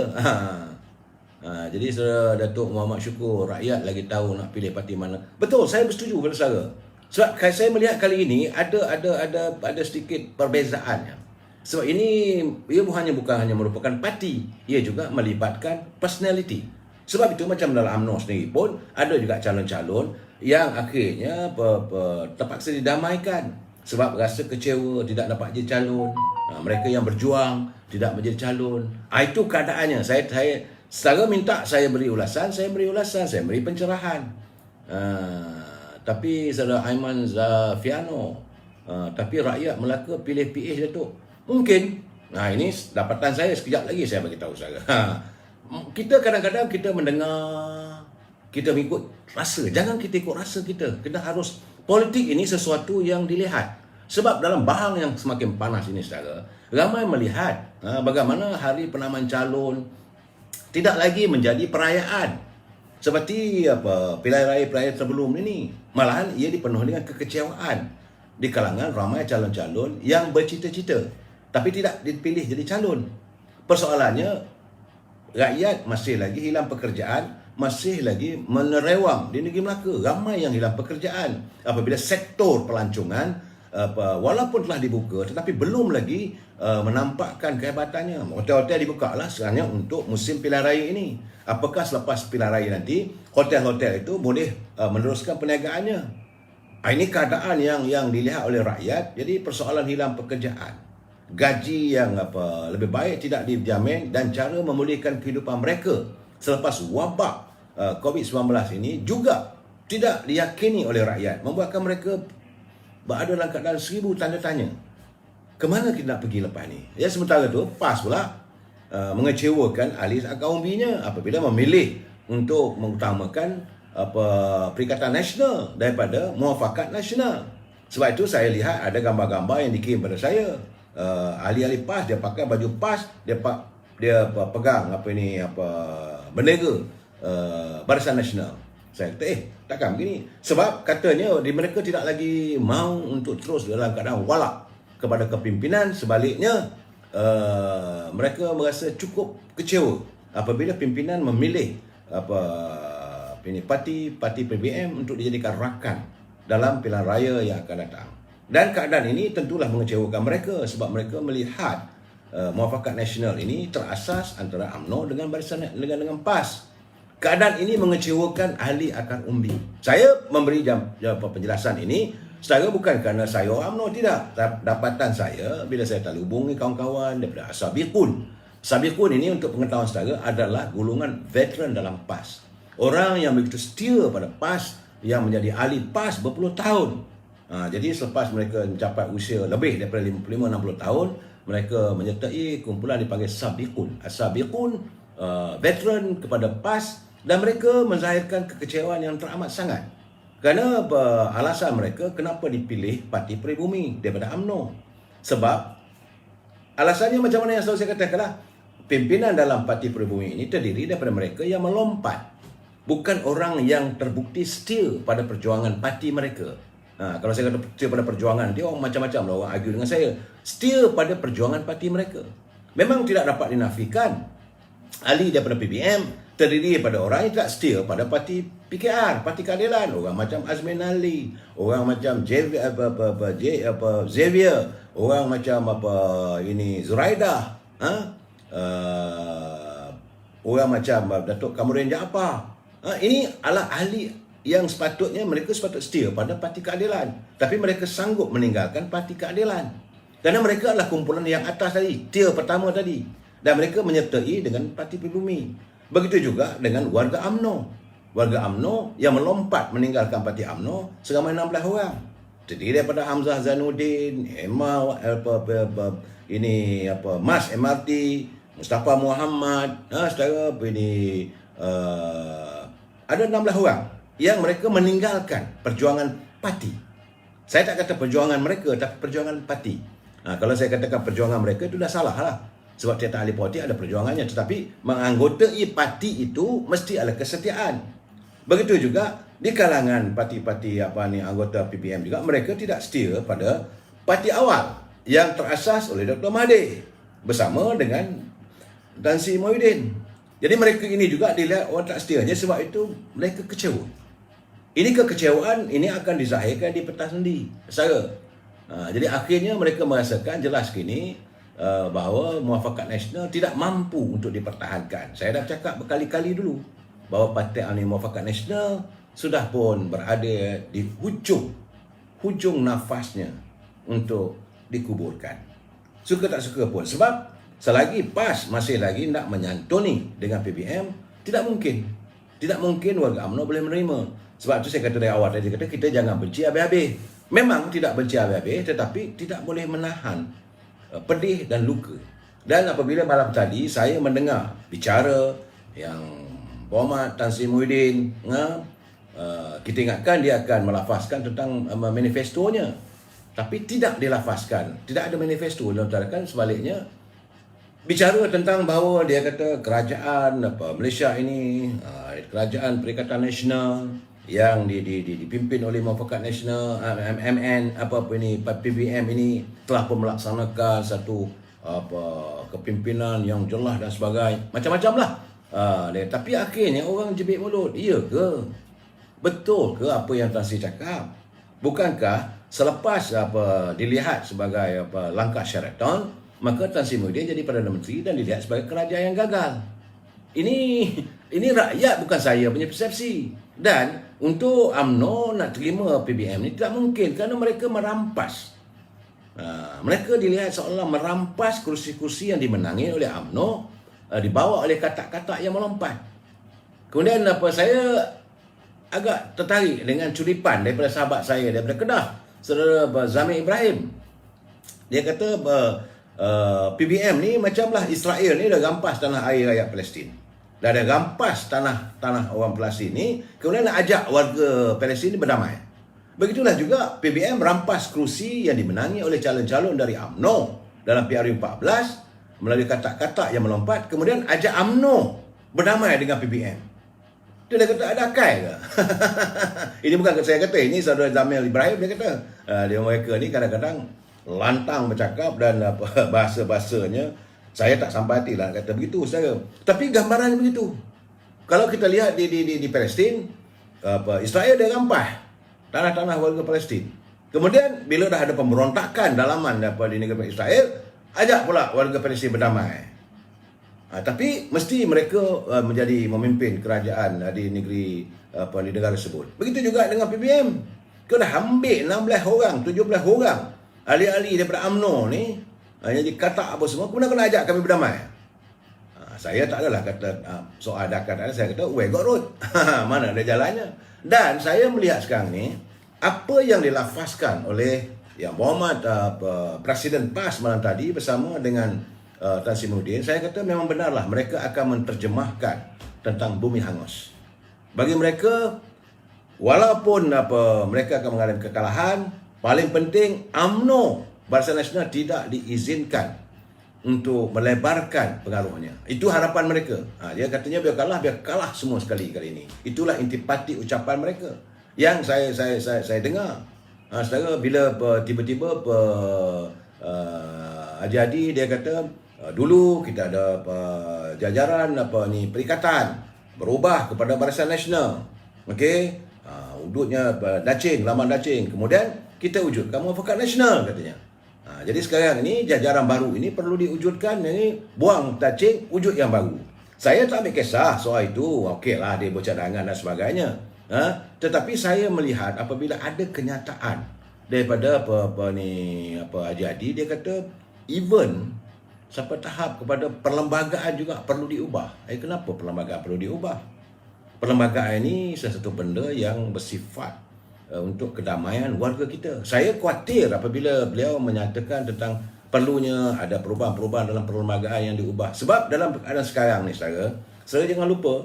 Jadi saudara Datuk Muhammad Syukur, rakyat lagi tahu nak pilih parti mana. Betul, saya bersetuju dengan saudara. Sebab saya melihat kali ini ada sedikit perbezaannya. Sebab ini ia bukan hanya merupakan parti, ia juga melibatkan personality. Sebab itu macam dalam UMNO sendiri pun ada juga calon-calon yang akhirnya terpaksa didamaikan sebab rasa kecewa tidak dapat jadi calon. Mereka yang berjuang tidak menjadi calon. Itu keadaannya. Secara minta saya beri ulasan, saya beri pencerahan. Tapi saudara Aiman Zafiano, tapi rakyat Melaka pilih PH Datuk. Mungkin. Ini dapatan saya, sekejap lagi saya bagi tahu saudara. Kita kadang-kadang kita mendengar, kita mengikut rasa. Jangan kita ikut rasa kita. Kita harus, politik ini sesuatu yang dilihat. Sebab dalam bahang yang semakin panas ini, saudara, ramai melihat bagaimana hari penamaan calon tidak lagi menjadi perayaan seperti pilihan raya sebelum ini. Malahan ia dipenuhi dengan kekecewaan di kalangan ramai calon-calon yang bercita-cita tapi tidak dipilih jadi calon. Persoalannya, rakyat masih lagi hilang pekerjaan, masih lagi menerewang di negeri Melaka. Ramai yang hilang pekerjaan apabila sektor pelancongan walaupun telah dibuka tetapi belum lagi menampakkan kehebatannya. Hotel-hotel dibuka lah sebenarnya untuk musim pilihan raya ini. Apakah selepas pilihan raya nanti hotel-hotel itu boleh meneruskan perniagaannya? Ini keadaan yang dilihat oleh rakyat. Jadi persoalan hilang pekerjaan, gaji yang lebih baik tidak dijamin, dan cara memulihkan kehidupan mereka selepas wabak COVID-19 ini juga tidak diyakini oleh rakyat, membuatkan mereka berada dalam keadaan 1000 tanda tanya. Kemana kita nak pergi lepas ni? Ya, sementara tu PAS pula mengecewakan ahli akaumbinya apabila memilih untuk mengutamakan Perikatan Nasional daripada Muafakat Nasional. Sebab itu saya lihat ada gambar-gambar yang dikirim pada saya. Ahli-ahli PAS dia pakai baju PAS, dia pegang bendera Barisan Nasional. Saya kata, takkan begini? Sebab katanya mereka tidak lagi mahu untuk terus dalam keadaan walak kepada kepimpinan. Sebaliknya, mereka merasa cukup kecewa apabila pimpinan memilih parti PBM untuk dijadikan rakan dalam pilihan raya yang akan datang. Dan keadaan ini tentulah mengecewakan mereka sebab mereka melihat Muafakat Nasional ini terasas antara UMNO dengan Barisan dengan PAS. Keadaan ini mengecewakan ahli akar umbi. Saya memberi penjelasan ini secara bukan kerana saya orang UMNO, tidak. Dapatan saya bila saya telah hubungi kawan-kawan daripada Sabiqun. Sabiqun ini untuk pengetahuan saudara adalah golongan veteran dalam PAS. Orang yang begitu setia pada PAS, yang menjadi ahli PAS berpuluh tahun. Jadi selepas mereka mencapai usia lebih daripada 55-60 tahun, mereka menyertai kumpulan dipanggil Sabiqun. Sabiqun veteran kepada PAS, dan mereka menzahirkan kekecewaan yang teramat sangat kerana alasan mereka kenapa dipilih Parti Peribumi daripada UMNO. Sebab alasannya macam mana yang selalu saya katakanlah, pimpinan dalam Parti Peribumi ini terdiri daripada mereka yang melompat, bukan orang yang terbukti setia pada perjuangan parti mereka. Kalau saya kata setia pada perjuangan, dia orang macam-macam lah orang argue dengan saya. Setia pada perjuangan parti mereka. Memang tidak dapat dinafikan. Ahli daripada PBM terdiri daripada orang yang tidak setia pada parti PKR, Parti Keadilan. Orang macam Azmin Ali, orang macam Xavier, orang macam Zuraidah, orang macam Datuk Kamurin Jaafar. Ini adalah ahli yang sepatutnya mereka setia pada Parti Keadilan, tapi mereka sanggup meninggalkan Parti Keadilan kerana mereka adalah kumpulan yang atas tadi, tier pertama tadi, dan mereka menyertai dengan Parti Pribumi. Begitu juga dengan warga UMNO. Warga UMNO yang melompat meninggalkan Parti UMNO seramai 16 orang, terdiri daripada Hamzah Zainuddin, Mas MRT, Mustafa Muhammad, ada 16 orang yang mereka meninggalkan perjuangan parti. Saya tak kata perjuangan mereka, tapi perjuangan parti. Kalau saya katakan perjuangan mereka, itu dah salah lah. Sebab tiap ahli politik ada perjuangannya, tetapi menganggotai parti itu mesti ada kesetiaan. Begitu juga di kalangan parti-parti anggota PPM juga, mereka tidak setia pada parti awal yang terasas oleh Dr. Mahathir bersama dengan Tan Sri Muhyiddin. Jadi mereka ini juga dilihat orang tak setianya, sebab itu mereka kecewa. Ini kekecewaan ini akan dizahirkan di pentas sendi. Jadi akhirnya mereka merasakan jelas kini bahawa Muafakat Nasional tidak mampu untuk dipertahankan. Saya dah cakap berkali-kali dulu bahawa Parti Muafakat Nasional sudah pun berada di hujung nafasnya untuk dikuburkan. Suka tak suka pun, sebab selagi PAS masih lagi nak menyantuni dengan PBM, tidak mungkin warga UMNO boleh menerima. Sebab itu saya kata dari awal tadi, kita jangan benci habis-habis. Memang tidak benci habis-habis, tetapi tidak boleh menahan pedih dan luka. Dan apabila malam tadi saya mendengar bicara yang Muhammad Tan Sri Muhyiddin, kita ingatkan dia akan melafazkan tentang manifestonya, tapi tidak dilafazkan, tidak ada manifesto. Dilontarkan sebaliknya bicara tentang bahawa dia kata kerajaan Malaysia ini, kerajaan Perikatan Nasional yang dipimpin oleh Muafakat Nasional, PBM ini telah pun melaksanakan satu kepimpinan yang jelas dan sebagainya, macam-macam lah. Tapi akhirnya orang jebik mulut. Iya ke? Betul ke apa yang Tan Sri cakap? Bukankah selepas dilihat sebagai langkah Sheraton, maka Tan Sri Muhyiddin jadi Perdana Menteri dan dilihat sebagai kerajaan yang gagal? Ini rakyat, bukan saya punya persepsi. Dan untuk UMNO nak terima PBM ni tidak mungkin kerana mereka merampas. Mereka dilihat seolah merampas kursi-kursi yang dimenangi oleh UMNO, dibawa oleh katak-katak yang melompat. Kemudian saya agak tertarik dengan curipan daripada sahabat saya daripada Kedah, saudara Zamir Ibrahim. Dia kata PBM ni macamlah Israel ni dah rampas tanah air rakyat Palestin. Dah ada rampas tanah orang Palestin ni, kemudian nak ajak warga Palestin ni berdamai. Begitulah juga PBM rampas kerusi yang dimenangi oleh calon-calon dari UMNO dalam PRU 14 melalui katak-katak yang melompat, kemudian ajak UMNO berdamai dengan PBM. Dia dah kata ada akal ke? Ini bukan saya kata, ini saudara Zamir Ibrahim dia kata. Dia mereka ni kadang-kadang lantang bercakap dan bahasa-bahasanya saya tak sampai hati lah kata begitu saudara. Tapi gambaran begitu. Kalau kita lihat di Palestin, Israel dia rampas tanah-tanah warga Palestin. Kemudian bila dah ada pemberontakan dalaman di negara Israel, ajak pula warga Palestin berdamai. Tapi mesti mereka menjadi memimpin kerajaan di negeri di negara tersebut. Begitu juga dengan PBM. Kita dah ambil 16 orang, 17 orang ahli-ahli daripada UMNO ni, jadi kata apa semua, kemudian kena ajak kami berdamai. Saya tak adalah kata soal dakat, saya kata we got road. Mana ada jalannya. Dan saya melihat sekarang ni apa yang dilafazkan oleh Yang Berhormat Presiden PAS malam tadi bersama dengan Tan Sri Muhyiddin, saya kata memang benarlah mereka akan menerjemahkan tentang bumi hangus. Bagi mereka, walaupun mereka akan mengalami kekalahan, paling penting UMNO Barisan Nasional tidak diizinkan untuk melebarkan pengaruhnya. Itu harapan mereka. Dia katanya biar kalah semua sekali kali ini. Itulah intipati ucapan mereka yang saya dengar. Saudara, bila tiba-tiba Haji Hadi dia kata dulu kita ada jajaran perikatan berubah kepada Barisan Nasional. Okey, wujudnya laman dacing. Kemudian kita wujudkan Muafakat Nasional katanya. Jadi sekarang ini jajaran baru ini perlu diwujudkan, ini buang dacing, wujud yang baru. Saya tak ambil kisah soal itu. Okeylah dia bercadangan dan sebagainya. Tetapi saya melihat apabila ada kenyataan daripada Haji Hadi, dia kata even sampai tahap kepada perlembagaan juga perlu diubah. Kenapa perlembagaan perlu diubah? Perlembagaan ini sesuatu benda yang bersifat untuk kedamaian warga kita. Saya khawatir apabila beliau menyatakan tentang perlunya ada perubahan-perubahan dalam perlembagaan yang diubah. Sebab dalam keadaan sekarang ni, saudara jangan lupa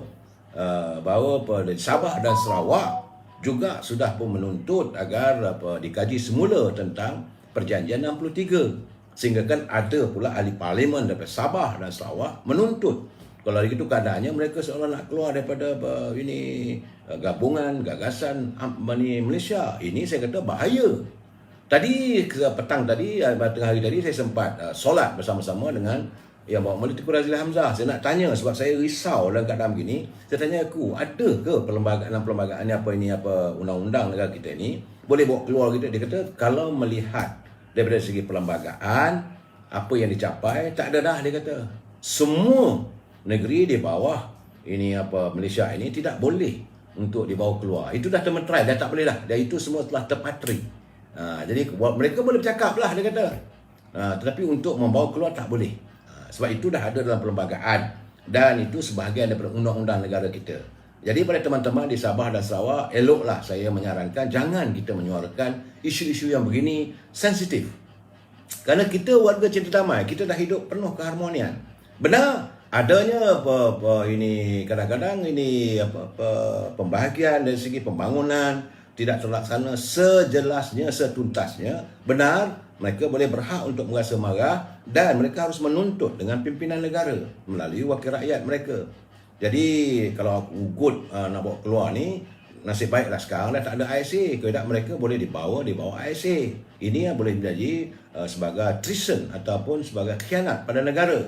bahawa di Sabah dan Sarawak juga sudah pun menuntut agar dikaji semula tentang Perjanjian 63. Sehingga kan ada pula ahli parlimen daripada Sabah dan Sarawak menuntut. Kalau begitu keadaannya mereka seolah nak keluar daripada gabungan gagasan Malaysia. Ini saya kata bahaya. Tadi petang tadi, tengah hari tadi saya sempat solat bersama-sama dengan Yang Berhormat Tengku Razili Hamzah. Saya nak tanya sebab saya risau dalam keadaan begini. Saya tanya ada ke perlembagaan ni undang-undang negara kita ni boleh bawa keluar kita? Dia kata kalau melihat daripada segi perlembagaan apa yang dicapai, tak ada dah, dia kata. Semua negeri di bawah Malaysia ini tidak boleh untuk dibawa keluar. Itu dah termeterai, dah tak boleh dah. Dan itu semua telah terpatri. Jadi mereka boleh bercakap lah, dia kata. Tetapi untuk membawa keluar tak boleh. Sebab itu dah ada dalam perlembagaan. Dan itu sebahagian daripada undang-undang negara kita. Jadi pada teman-teman di Sabah dan Sarawak, eloklah saya menyarankan jangan kita menyuarakan isu-isu yang begini sensitif. Kerana kita warga cinta damai, kita dah hidup penuh keharmonian. Benar, adanya kadang-kadang pembahagian dari segi pembangunan tidak terlaksana sejelasnya, setuntasnya. Benar, mereka boleh berhak untuk merasa marah dan mereka harus menuntut dengan pimpinan negara melalui wakil rakyat mereka. Jadi kalau ugut nak bawa keluar ni, nasib baiklah sekarang dah tak ada ISA. Kalau tak, mereka boleh dibawa ISA. Ini yang boleh menjadi sebagai treason ataupun sebagai khianat pada negara.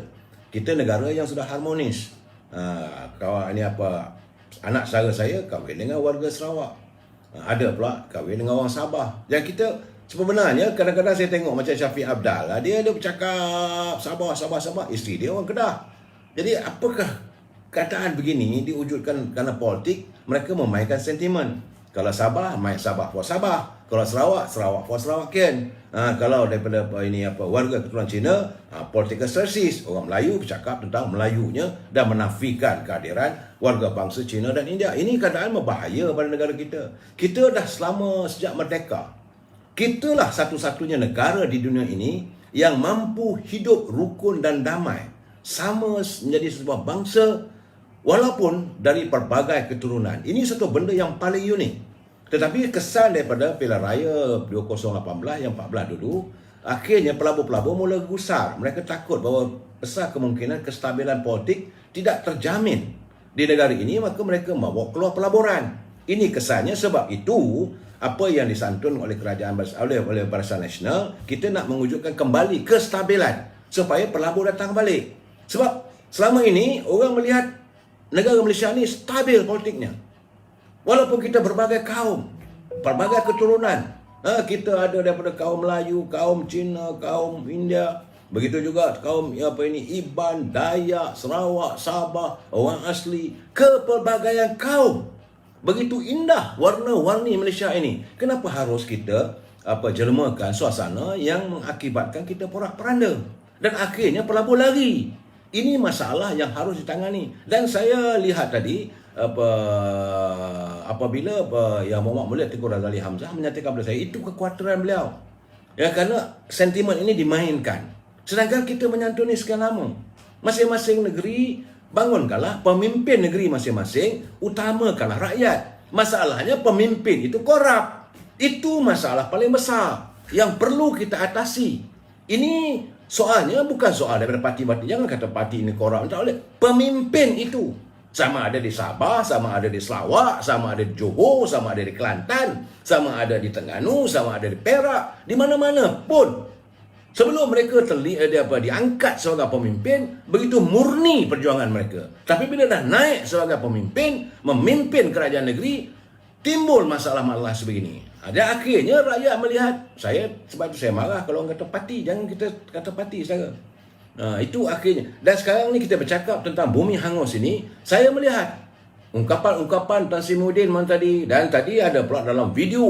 Kita negara yang sudah harmonis. Anak saudara saya kahwin dengan warga Sarawak. Ada pula kahwin dengan orang Sabah. Dan kita sebenarnya kadang-kadang saya tengok macam Syafiq Abdal, dia ada bercakap Sabah, isteri dia orang Kedah. Jadi apakah kataan begini diwujudkan kerana politik? Mereka memainkan sentimen. Kalau Sabah, main Sabah for Sabah. Kalau Sarawak, Sarawak for Sarawakian. Kalau daripada warga keturunan Cina, political services, orang Melayu bercakap tentang Melayunya dan menafikan kehadiran warga bangsa Cina dan India. Ini keadaan berbahaya pada negara kita. Kita dah sejak merdeka. Kitalah satu-satunya negara di dunia ini yang mampu hidup rukun dan damai, sama menjadi sebuah bangsa walaupun dari pelbagai keturunan. Ini satu benda yang paling unik. Tetapi kesan daripada pilihan raya 2018 yang 14 dulu, akhirnya pelabur-pelabur mula gusar. Mereka takut bahawa besar kemungkinan kestabilan politik tidak terjamin di negara ini, maka mereka membawa keluar pelaburan. Ini kesannya. Sebab itu apa yang disantun oleh kerajaan oleh Barisan Nasional, kita nak mewujudkan kembali kestabilan supaya pelabur datang balik. Sebab selama ini orang melihat negara Malaysia ni stabil politiknya. Walaupun kita berbagai kaum, pelbagai keturunan. Kita ada daripada kaum Melayu, kaum Cina, kaum India, begitu juga kaum Iban, Dayak, Sarawak, Sabah, orang asli, kepelbagaian kaum. Begitu indah warna-warni Malaysia ini. Kenapa harus kita jelmakan suasana yang mengakibatkan kita porak-poranda dan akhirnya pelabur lari? Ini masalah yang harus ditangani. Dan saya lihat tadi apabila yang Muhammad Mulia Tengku Razali Hamzah menyatakan kepada saya, itu kekhawatiran beliau. Ya, kerana sentimen ini dimainkan. Sedangkan kita menyantuni sekian lama. Masing-masing negeri bangunkanlah pemimpin negeri masing-masing, utamakanlah rakyat. Masalahnya pemimpin itu korup. Itu masalah paling besar yang perlu kita atasi. Ini soalnya bukan soal daripada parti-parti. Jangan kata parti ini korup. Tak boleh. Pemimpin itu. Sama ada di Sabah, sama ada di Sarawak, sama ada di Johor, sama ada di Kelantan, sama ada di Terengganu, sama ada di Perak. Di mana-mana pun. Sebelum mereka diangkat sebagai pemimpin, begitu murni perjuangan mereka. Tapi bila dah naik sebagai pemimpin, memimpin kerajaan negeri, timbul masalah-masalah sebegini. Dan akhirnya rakyat melihat, sebab itu saya marah kalau orang kata parti, jangan kita kata parti saja. Itu akhirnya. Dan sekarang ni kita bercakap tentang bumi hangus ini, saya melihat ungkapan-ungkapan Tan Sri Muhyiddin tadi, dan tadi ada pula dalam video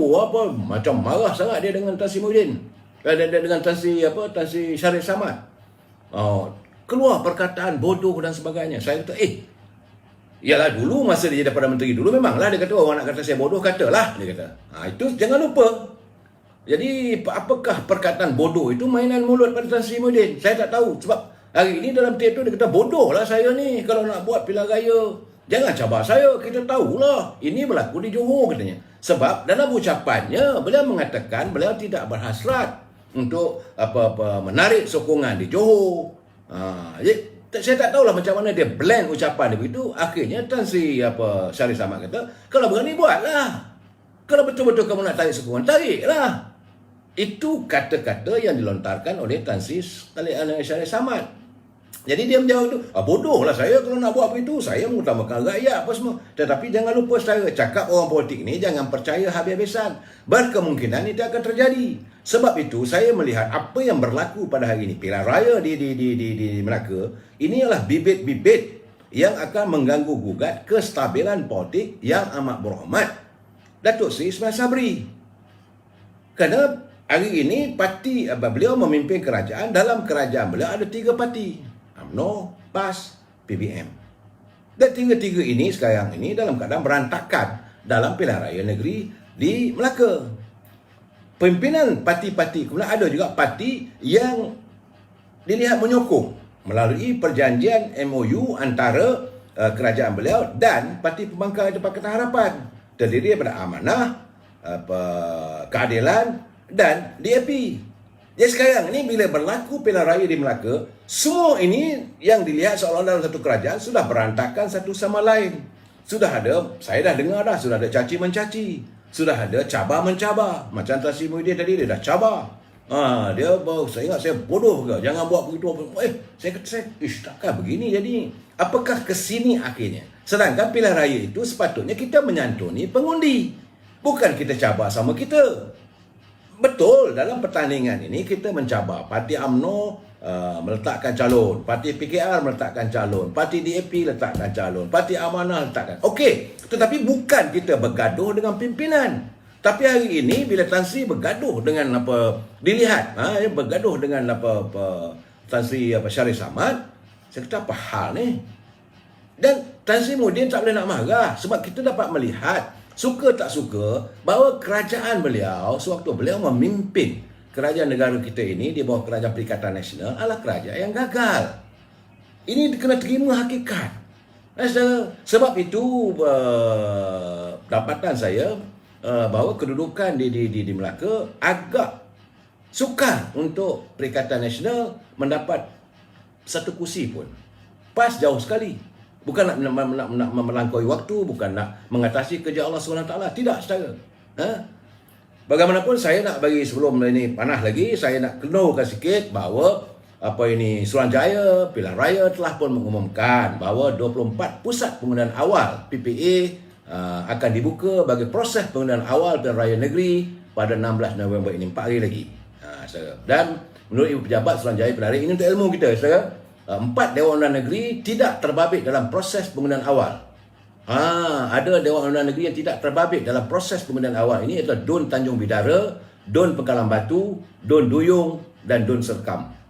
macam marah sangat dia dengan Tan Sri Muhyiddin. Dengan Tan Sri Shariff Samad. Keluar perkataan bodoh dan sebagainya. Saya kata, yalah dulu masa dia jadi Perdana Menteri dulu memanglah dia kata orang nak kata saya bodoh, katalah dia kata. Itu jangan lupa. Jadi apakah perkataan bodoh itu mainan mulut pada Tan Sri Muhyiddin? Saya tak tahu. Sebab hari ini dalam tape tu dia kata bodoh lah saya ni kalau nak buat pilihan raya. Jangan cabar saya, kita tahulah. Ini berlaku di Johor katanya. Sebab dalam ucapannya beliau mengatakan beliau tidak berhasrat untuk menarik sokongan di Johor. Jadi saya tak tahulah macam mana dia blend ucapan dia begitu. Akhirnya Tan Sri Shariff Samad kata, kalau berani buatlah. Kalau betul-betul kamu nak tarik sokongan, tariklah. Itu kata-kata yang dilontarkan oleh Tan Sri Shariff Samad. Jadi dia menjawab tu, bodoh lah saya kalau nak buat begitu. Saya mengutamakan rakyat apa semua. Tetapi jangan lupa saudara, cakap orang politik ni jangan percaya habis-habisan. Berkemungkinan itu akan terjadi. Sebab itu saya melihat apa yang berlaku pada hari ini, pilihan raya di Melaka, ini adalah bibit-bibit yang akan mengganggu gugat kestabilan politik yang amat berhormat Datuk Seri Ismail Sabri. Kerana hari ini parti beliau memimpin kerajaan, dalam kerajaan beliau ada 3 parti. UMNO, PAS, PBM. Dan 3-3 ini sekarang ini dalam keadaan berantakan dalam pilihan raya negeri di Melaka. Pimpinan parti-parti, kemudian ada juga parti yang dilihat menyokong melalui perjanjian MOU antara kerajaan beliau dan Parti Pembangkang Pakatan Harapan, terdiri daripada Amanah, Keadilan dan DAP. Jadi sekarang ini bila berlaku pilihan raya di Melaka, semua ini yang dilihat seolah dalam satu kerajaan sudah berantakan satu sama lain. Sudah ada, saya dah dengar dah, sudah ada caci mencaci, sudah ada cabar mencabar. Macam Tan Sri Muhyiddin tadi dia dah cabar. Dia saya ingat saya bodoh ke, jangan buat begitu. Saya kata takkan begini jadi. Apakah ke sini akhirnya? Sedangkan pilihan raya itu sepatutnya kita menyantuni pengundi, bukan kita cabar sama kita. Betul, dalam pertandingan ini kita mencabar. Parti UMNO meletakkan calon, Parti PKR meletakkan calon, Parti DAP letakkan calon, Parti Amanah letakkan. Okey, tetapi bukan kita bergaduh dengan pimpinan. Tapi hari ini bila Tan Sri bergaduh dengan dilihat bergaduh dengan Tan Sri Shariff Samad, saya kata apa hal ni? Dan Tan Sri Muhyiddin tak boleh nak marah sebab kita dapat melihat, suka tak suka, bahawa kerajaan beliau sewaktu beliau memimpin kerajaan negara kita ini di bawah Kerajaan Perikatan Nasional adalah kerajaan yang gagal. Ini kena terima hakikat. Sebab itu dapatan saya bahawa kedudukan di Melaka agak sukar untuk Perikatan Nasional mendapat satu kursi pun. PAS jauh sekali. Bukan nak melampaui waktu, bukan nak mengatasi kerja Allah SWT. Tidak, saudara. Bagaimanapun saya nak bagi sebelum ini panas lagi, saya nak kenalkan sikit bahawa Suruhanjaya Pilihan Raya telah pun mengumumkan bahawa 24 pusat penggunaan awal PPA akan dibuka bagi proses pengundian awal pilihan raya negeri pada 16 November ini, 4 hari lagi. Saudara. Dan menurut Ibu Pejabat Suruhanjaya Penari, ini untuk ilmu kita, saudara, 4 Dewan Undangan Negeri tidak terbabit dalam proses pengundian awal. Ada Dewan Undangan Negeri yang tidak terbabit dalam proses pengundian awal. Ini adalah Dun Tanjung Bidara, Dun Pengkalan Batu, Dun Duyung dan Dun Serkam.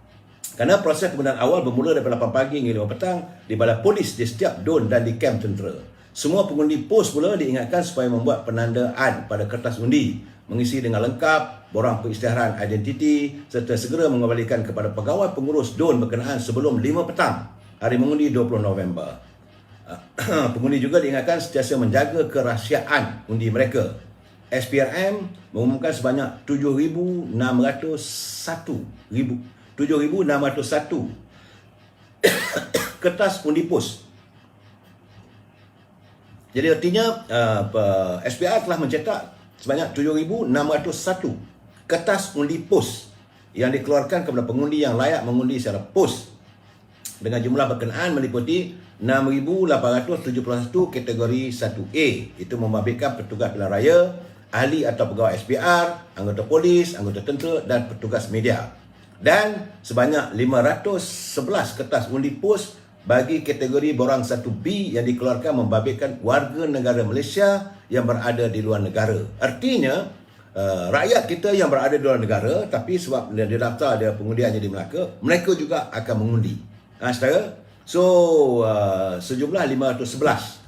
Kerana proses pengundian awal bermula daripada 8 pagi hingga 5 petang di balai polis di setiap dun dan di kem tentera. Semua pengundi pos pula diingatkan supaya membuat penandaan pada kertas undi, mengisi dengan lengkap borang perisytiharan identiti serta segera mengembalikan kepada pegawai pengurus dun berkenaan sebelum 5 petang hari mengundi 20 November. Pengundi juga diingatkan sentiasa menjaga kerahsiaan undi mereka. SPRM mengumumkan sebanyak 7,601 kertas undi pos. Jadi artinya SPR telah mencetak sebanyak 7,601 kertas undi pos yang dikeluarkan kepada pengundi yang layak mengundi secara pos dengan jumlah berkenaan meliputi 6,871 kategori 1A. Itu membabitkan petugas pilihan raya, ahli atau pegawai SPR, anggota polis, anggota tentera dan petugas media. Dan sebanyak 511 kertas undi pos bagi kategori borang 1B yang dikeluarkan membabitkan warga negara Malaysia yang berada di luar negara. Artinya, rakyat kita yang berada di luar negara tapi sebab dia daftar dia pengundiannya di Melaka, mereka juga akan mengundi. Saudara, sejumlah 511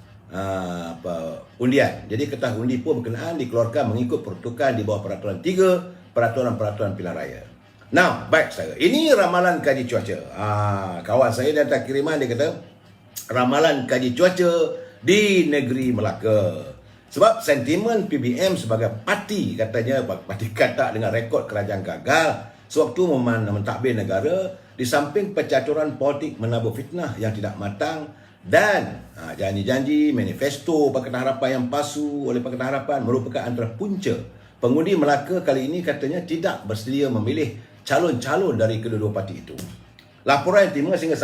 undian. Jadi kertas undi pun berkenaan dikeluarkan mengikut peruntukan di bawah peraturan 3 peraturan-peraturan pilihan raya. Now, baik saudara, ini ramalan kaji cuaca. Kawan saya datang kiriman, dia kata ramalan kaji cuaca di negeri Melaka. Sebab sentimen PBM sebagai parti, katanya parti kata dengan rekod kerajaan gagal sewaktu mentadbir negara, di samping pencaturan politik menabur fitnah yang tidak matang dan janji-janji manifesto Pakatan Harapan yang palsu oleh Pakatan Harapan merupakan antara punca pengundi Melaka kali ini katanya tidak bersedia memilih calon-calon dari kedua-dua parti itu. Laporan yang timbul sehingga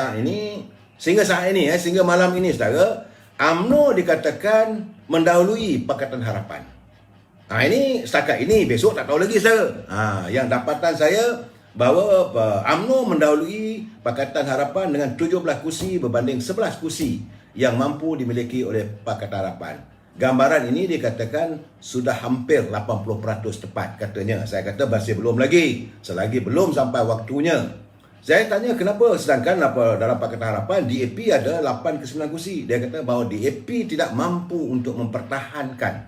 malam ini saudara, UMNO dikatakan mendahului Pakatan Harapan. Ini setakat ini, besok tak tahu lagi saudara. Yang dapatan saya bahawa UMNO mendahului Pakatan Harapan dengan 17 kursi berbanding 11 kursi yang mampu dimiliki oleh Pakatan Harapan. Gambaran ini dikatakan sudah hampir 80% tepat katanya. Saya kata masih belum lagi, selagi belum sampai waktunya. Saya tanya kenapa, sedangkan dalam Pakatan Harapan DAP ada 8 ke 9 kursi. Dia kata bahawa DAP tidak mampu untuk mempertahankan.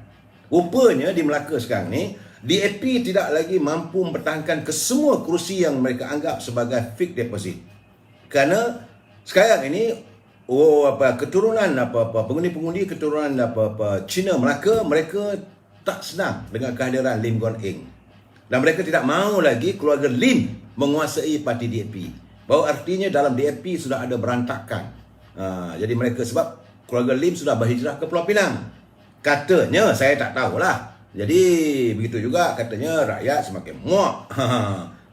Rupanya di Melaka sekarang ni DAP tidak lagi mampu mempertahankan kesemua kursi yang mereka anggap sebagai fixed deposit. Kerana sekarang ini keturunan pengundi-pengundi keturunan Cina Melaka, mereka tak senang dengan kehadiran Lim Guan Eng. Dan mereka tidak mahu lagi keluarga Lim menguasai parti DAP. Bahawa artinya dalam DAP sudah ada berantakan. Jadi mereka, sebab keluarga Lim sudah berhijrah ke Pulau Pinang. Katanya, saya tak tahulah. Jadi begitu juga katanya rakyat semakin muak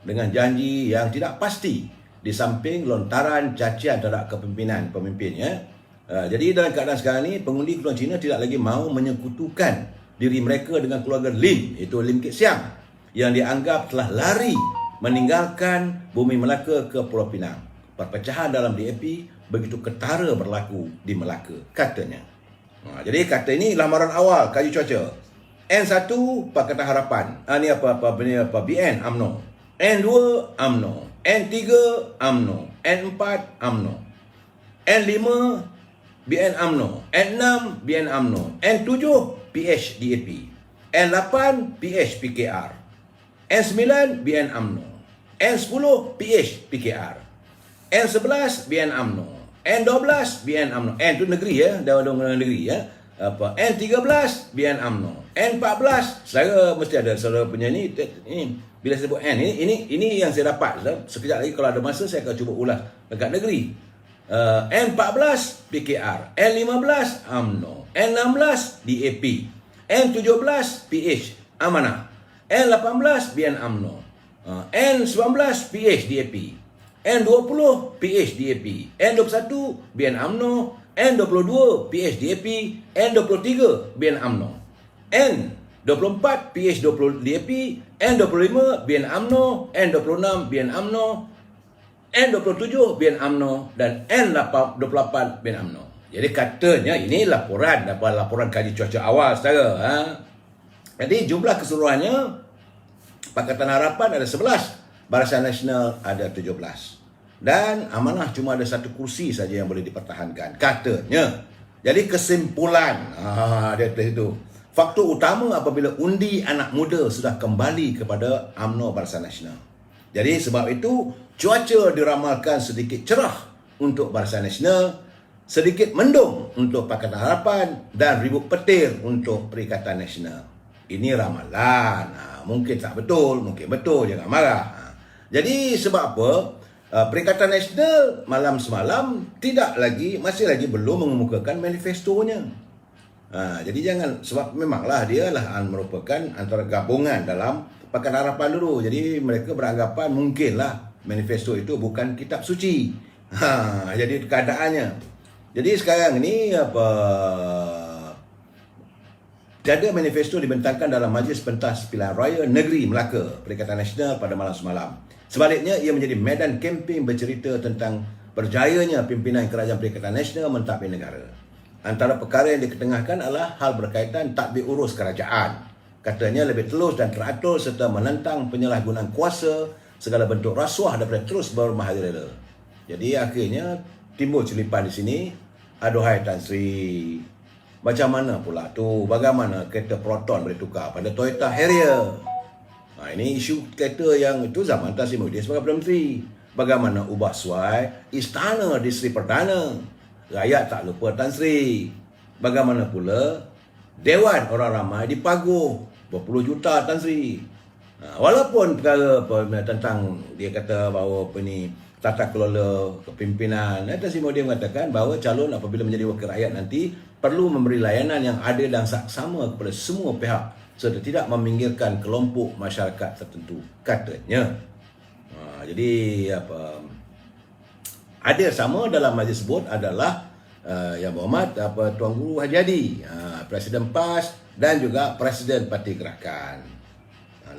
dengan janji yang tidak pasti. Di samping lontaran cacian terhadap kepimpinan pemimpinnya. Jadi dalam keadaan sekarang ini, pengundi keturunan Cina tidak lagi mahu menyekutukan diri mereka dengan keluarga Lim, iaitu Lim Kit Siang, yang dianggap telah lari meninggalkan bumi Melaka ke Pulau Pinang. Perpecahan dalam DAP begitu ketara berlaku di Melaka, katanya. Jadi kata ini lamaran awal kaji cuaca. N1 Pakatan Harapan. BN UMNO. N2 UMNO. N3 UMNO. N4 UMNO. N5 BN UMNO. N6 BN UMNO. N7 PH DAP. N8 PH PKR. N9 BN UMNO. N10 PH PKR. N11 BN UMNO. N12 BN UMNO. N itu negeri ya, Dewan Negeri ya. N13 BN UMNO. N14 saya mesti ada saudara punya ini bila saya sebut N ini yang saya dapat. Sekejap lagi kalau ada masa saya akan cuba ulas dekat negeri. N14 PKR, N15 UMNO, N16 DAP, N17 PH Amanah, N18 BN UMNO, N19 PH DAP, N20 PH DAP, N21 BN UMNO, N22 PHDAP, N23 BN UMNO, N24 PH20DAP, N25 BN UMNO, N26 BN UMNO, N27 BN UMNO dan N28 BN UMNO. Jadi katanya ini laporan kaji cuaca awal saudara. Jadi jumlah keseluruhannya Pakatan Harapan ada 11, Barisan Nasional ada 17. Dan amanah cuma ada 1 kursi saja yang boleh dipertahankan katanya. Jadi kesimpulan dia itu. Faktor utama apabila undi anak muda sudah kembali kepada UMNO Barisan Nasional. Jadi sebab itu cuaca diramalkan sedikit cerah untuk Barisan Nasional, sedikit mendung untuk Pakatan Harapan dan ribut petir untuk Perikatan Nasional. Ini ramalan. Mungkin tak betul, mungkin betul, jangan marah. Jadi sebab apa? Perikatan Nasional malam semalam masih lagi belum mengemukakan manifestonya. Jadi jangan, sebab memanglah dia merupakan antara gabungan dalam Pakatan Harapan dulu. Jadi mereka beranggapan mungkinlah manifesto itu bukan kitab suci. Jadi keadaannya. Jadi sekarang ini tiada manifesto dibentangkan dalam Majlis Pentas Pilihan Raya Negeri Melaka Perikatan Nasional pada malam semalam. Sebaliknya, ia menjadi medan kempen bercerita tentang berjayanya pimpinan Kerajaan Perikatan Nasional mentadbir negara. Antara perkara yang diketengahkan adalah hal berkaitan tadbir urus kerajaan. Katanya lebih telus dan teratur serta menentang penyalahgunaan kuasa, segala bentuk rasuah daripada terus bermahirela. Jadi akhirnya timbul celipan di sini, aduhai Tan Sri, macam mana pula tu, bagaimana kereta Proton boleh tukar pada Toyota Harrier? Ini isu kereta yang itu zaman Tan Sri Muhyiddin sebagai Perdana Menteri. Bagaimana ubah suai Istana di Sri Perdana? Rakyat tak lupa Tan Sri. Bagaimana pula Dewan orang ramai dipaguh berpuluh juta Tan Sri. Walaupun perkara tentang dia kata bahawa tata kelola kepimpinan, Tan Sri Muhyiddin mengatakan bahawa calon apabila menjadi wakil rakyat nanti perlu memberi layanan yang adil dan sama kepada semua pihak serta tidak meminggirkan kelompok masyarakat tertentu katanya. Jadi ada sama dalam majlis tersebut adalah Yang Berhormat Tuan Guru Haji Hadi, Presiden PAS dan juga Presiden Parti Gerakan.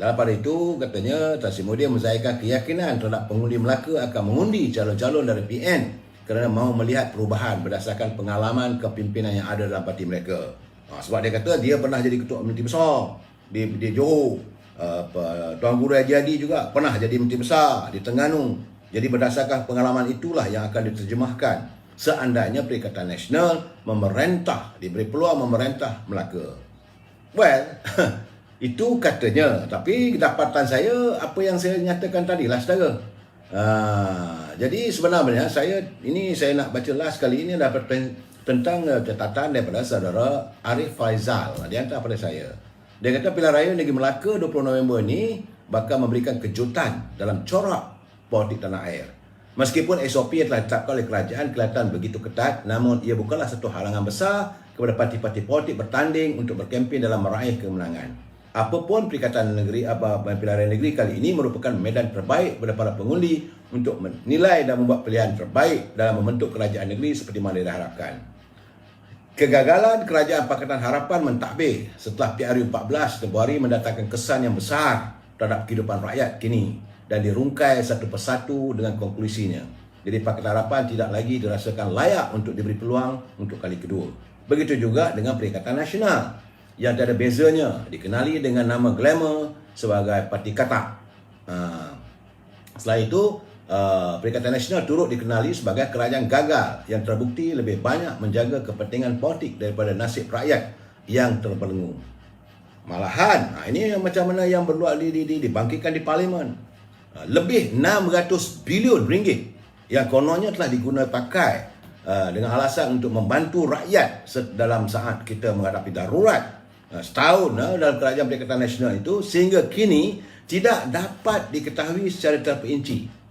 Dalam pada itu katanya Tan Sri Muhyiddin menzahirkan keyakinan terhadap pengundi Melaka akan mengundi calon-calon dari PN kerana mahu melihat perubahan berdasarkan pengalaman kepimpinan yang ada dalam parti mereka. Sebab dia kata dia pernah jadi ketua Menteri Besar di Johor. Tuan Guru Haji Hadi juga pernah jadi Menteri Besar di Terengganu. Jadi berdasarkan pengalaman itulah yang akan diterjemahkan seandainya Perikatan Nasional diberi peluang memerintah Melaka. Well, itu katanya. Tapi dapatan saya, apa yang saya nyatakan tadi lah saudara. Jadi sebenarnya saya nak baca last kali ini dapat tentang catatan daripada saudara Arif Faizal. Dia hantar pada saya. Dia kata pilihan raya negeri Melaka 20 November ini bakal memberikan kejutan dalam corak politik tanah air. Meskipun SOP yang telah ditetapkan oleh kerajaan kelihatan begitu ketat, namun ia bukanlah satu halangan besar kepada parti-parti politik bertanding untuk berkempen dalam meraih kemenangan. Apapun Perikatan Negeri pilihan raya negeri kali ini merupakan medan terbaik kepada para pengundi untuk menilai dan membuat pilihan terbaik dalam membentuk kerajaan negeri seperti mana diharapkan. Kegagalan Kerajaan Pakatan Harapan mentadbir setelah PRU 14 Februari mendatangkan kesan yang besar terhadap kehidupan rakyat kini dan dirungkai satu persatu dengan konklusinya. Jadi Pakatan Harapan tidak lagi dirasakan layak untuk diberi peluang untuk kali kedua. Begitu juga dengan Perikatan Nasional yang tiada bezanya, dikenali dengan nama glamour sebagai Parti Katak. Setelah itu, Perikatan Nasional turut dikenali sebagai kerajaan gagal yang terbukti lebih banyak menjaga kepentingan politik daripada nasib rakyat yang terbelenggu. Malahan, ini macam mana yang dibangkitkan di Parlimen. Lebih 600 bilion ringgit yang kononnya telah digunakan pakai dengan alasan untuk membantu rakyat dalam saat kita menghadapi darurat setahun dalam Kerajaan Perikatan Nasional itu, sehingga kini tidak dapat diketahui secara terperinci.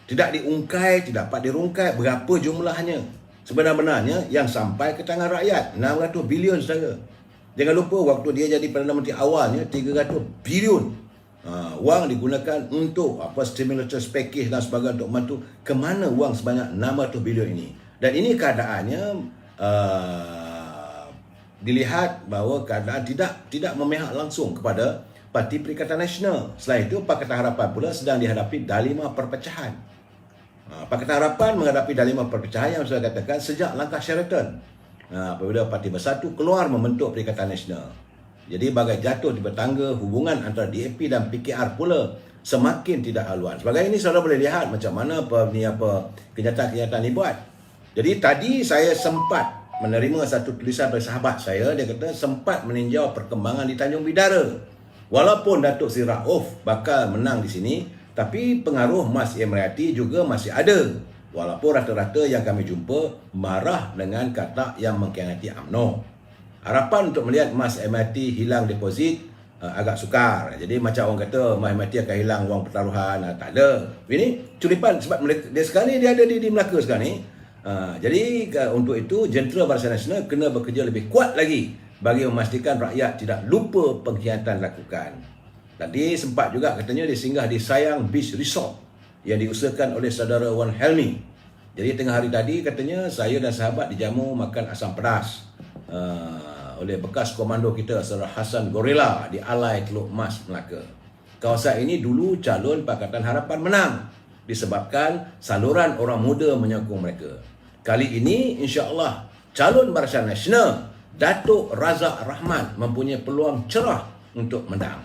Tidak diungkai, tidak dapat dirungkai berapa jumlahnya sebenarnya yang sampai ke tangan rakyat. 600 bilion saudara. Jangan lupa waktu dia jadi Perdana Menteri awalnya 300 bilion. Wang digunakan untuk stimulus package dan sebagainya untuk membantu. Kemana wang sebanyak 600 bilion ini? Dan ini keadaannya dilihat bahawa keadaan tidak memihak langsung kepada Parti Perikatan Nasional. Selain itu, Pakatan Harapan pula sedang dihadapi dilema perpecahan. Pakatan Harapan menghadapi dilema perpecahan yang saya katakan sejak langkah Sheraton. Apabila Parti Bersatu keluar membentuk Perikatan Nasional. Jadi bagai jatuh di bertangga, hubungan antara DAP dan PKR pula semakin tidak haluan. Sebagai ini saudara boleh lihat macam mana kenyataan-kenyataan ini buat. Jadi tadi saya sempat menerima satu tulisan dari sahabat saya. Dia kata sempat meninjau perkembangan di Tanjung Bidara. Walaupun Datuk Seri Rauf bakal menang di sini, tapi pengaruh Mas Emriati juga masih ada. Walaupun rata-rata yang kami jumpa marah dengan kata yang mengkhianati UMNO. Harapan untuk melihat Mas Emriati hilang deposit agak sukar. Jadi macam orang kata Mas Emriati akan hilang wang pertaruhan, tak ada. Ini curipan sebab dia sekarang ni dia ada di Melaka sekarang ni. Jadi untuk itu Jentera Barisan Nasional kena bekerja lebih kuat lagi bagi memastikan rakyat tidak lupa pengkhianatan dilakukan. Tadi sempat juga katanya dia singgah di Sayang Beach Resort yang diusahakan oleh saudara Wan Helmi. Jadi tengah hari tadi katanya saya dan sahabat dijamu makan asam pedas oleh bekas komando kita saudara Hassan Gorilla di Alai Teluk Mas Melaka. Kawasan ini dulu calon Pakatan Harapan menang disebabkan saluran orang muda menyokong mereka. Kali ini insya-Allah calon Barisan Nasional Datuk Razak Rahmat mempunyai peluang cerah untuk menang.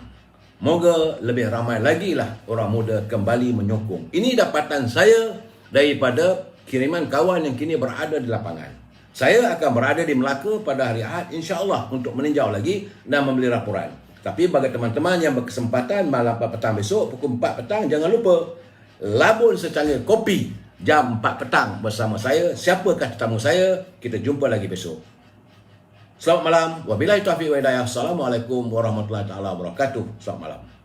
Moga lebih ramai lagi lah orang muda kembali menyokong. Ini dapatan saya daripada kiriman kawan yang kini berada di lapangan. Saya akan berada di Melaka pada hari Ahad insya-Allah untuk meninjau lagi dan membeli laporan. Tapi bagi teman-teman yang berkesempatan malam petang besok pukul 4 petang, jangan lupa labun secangkir kopi jam 4 petang bersama saya. Siapakah tetamu saya? Kita jumpa lagi besok. Selamat malam. Wabillahi taufiq wa hidayah. Assalamualaikum warahmatullahi taala wabarakatuh. Selamat malam.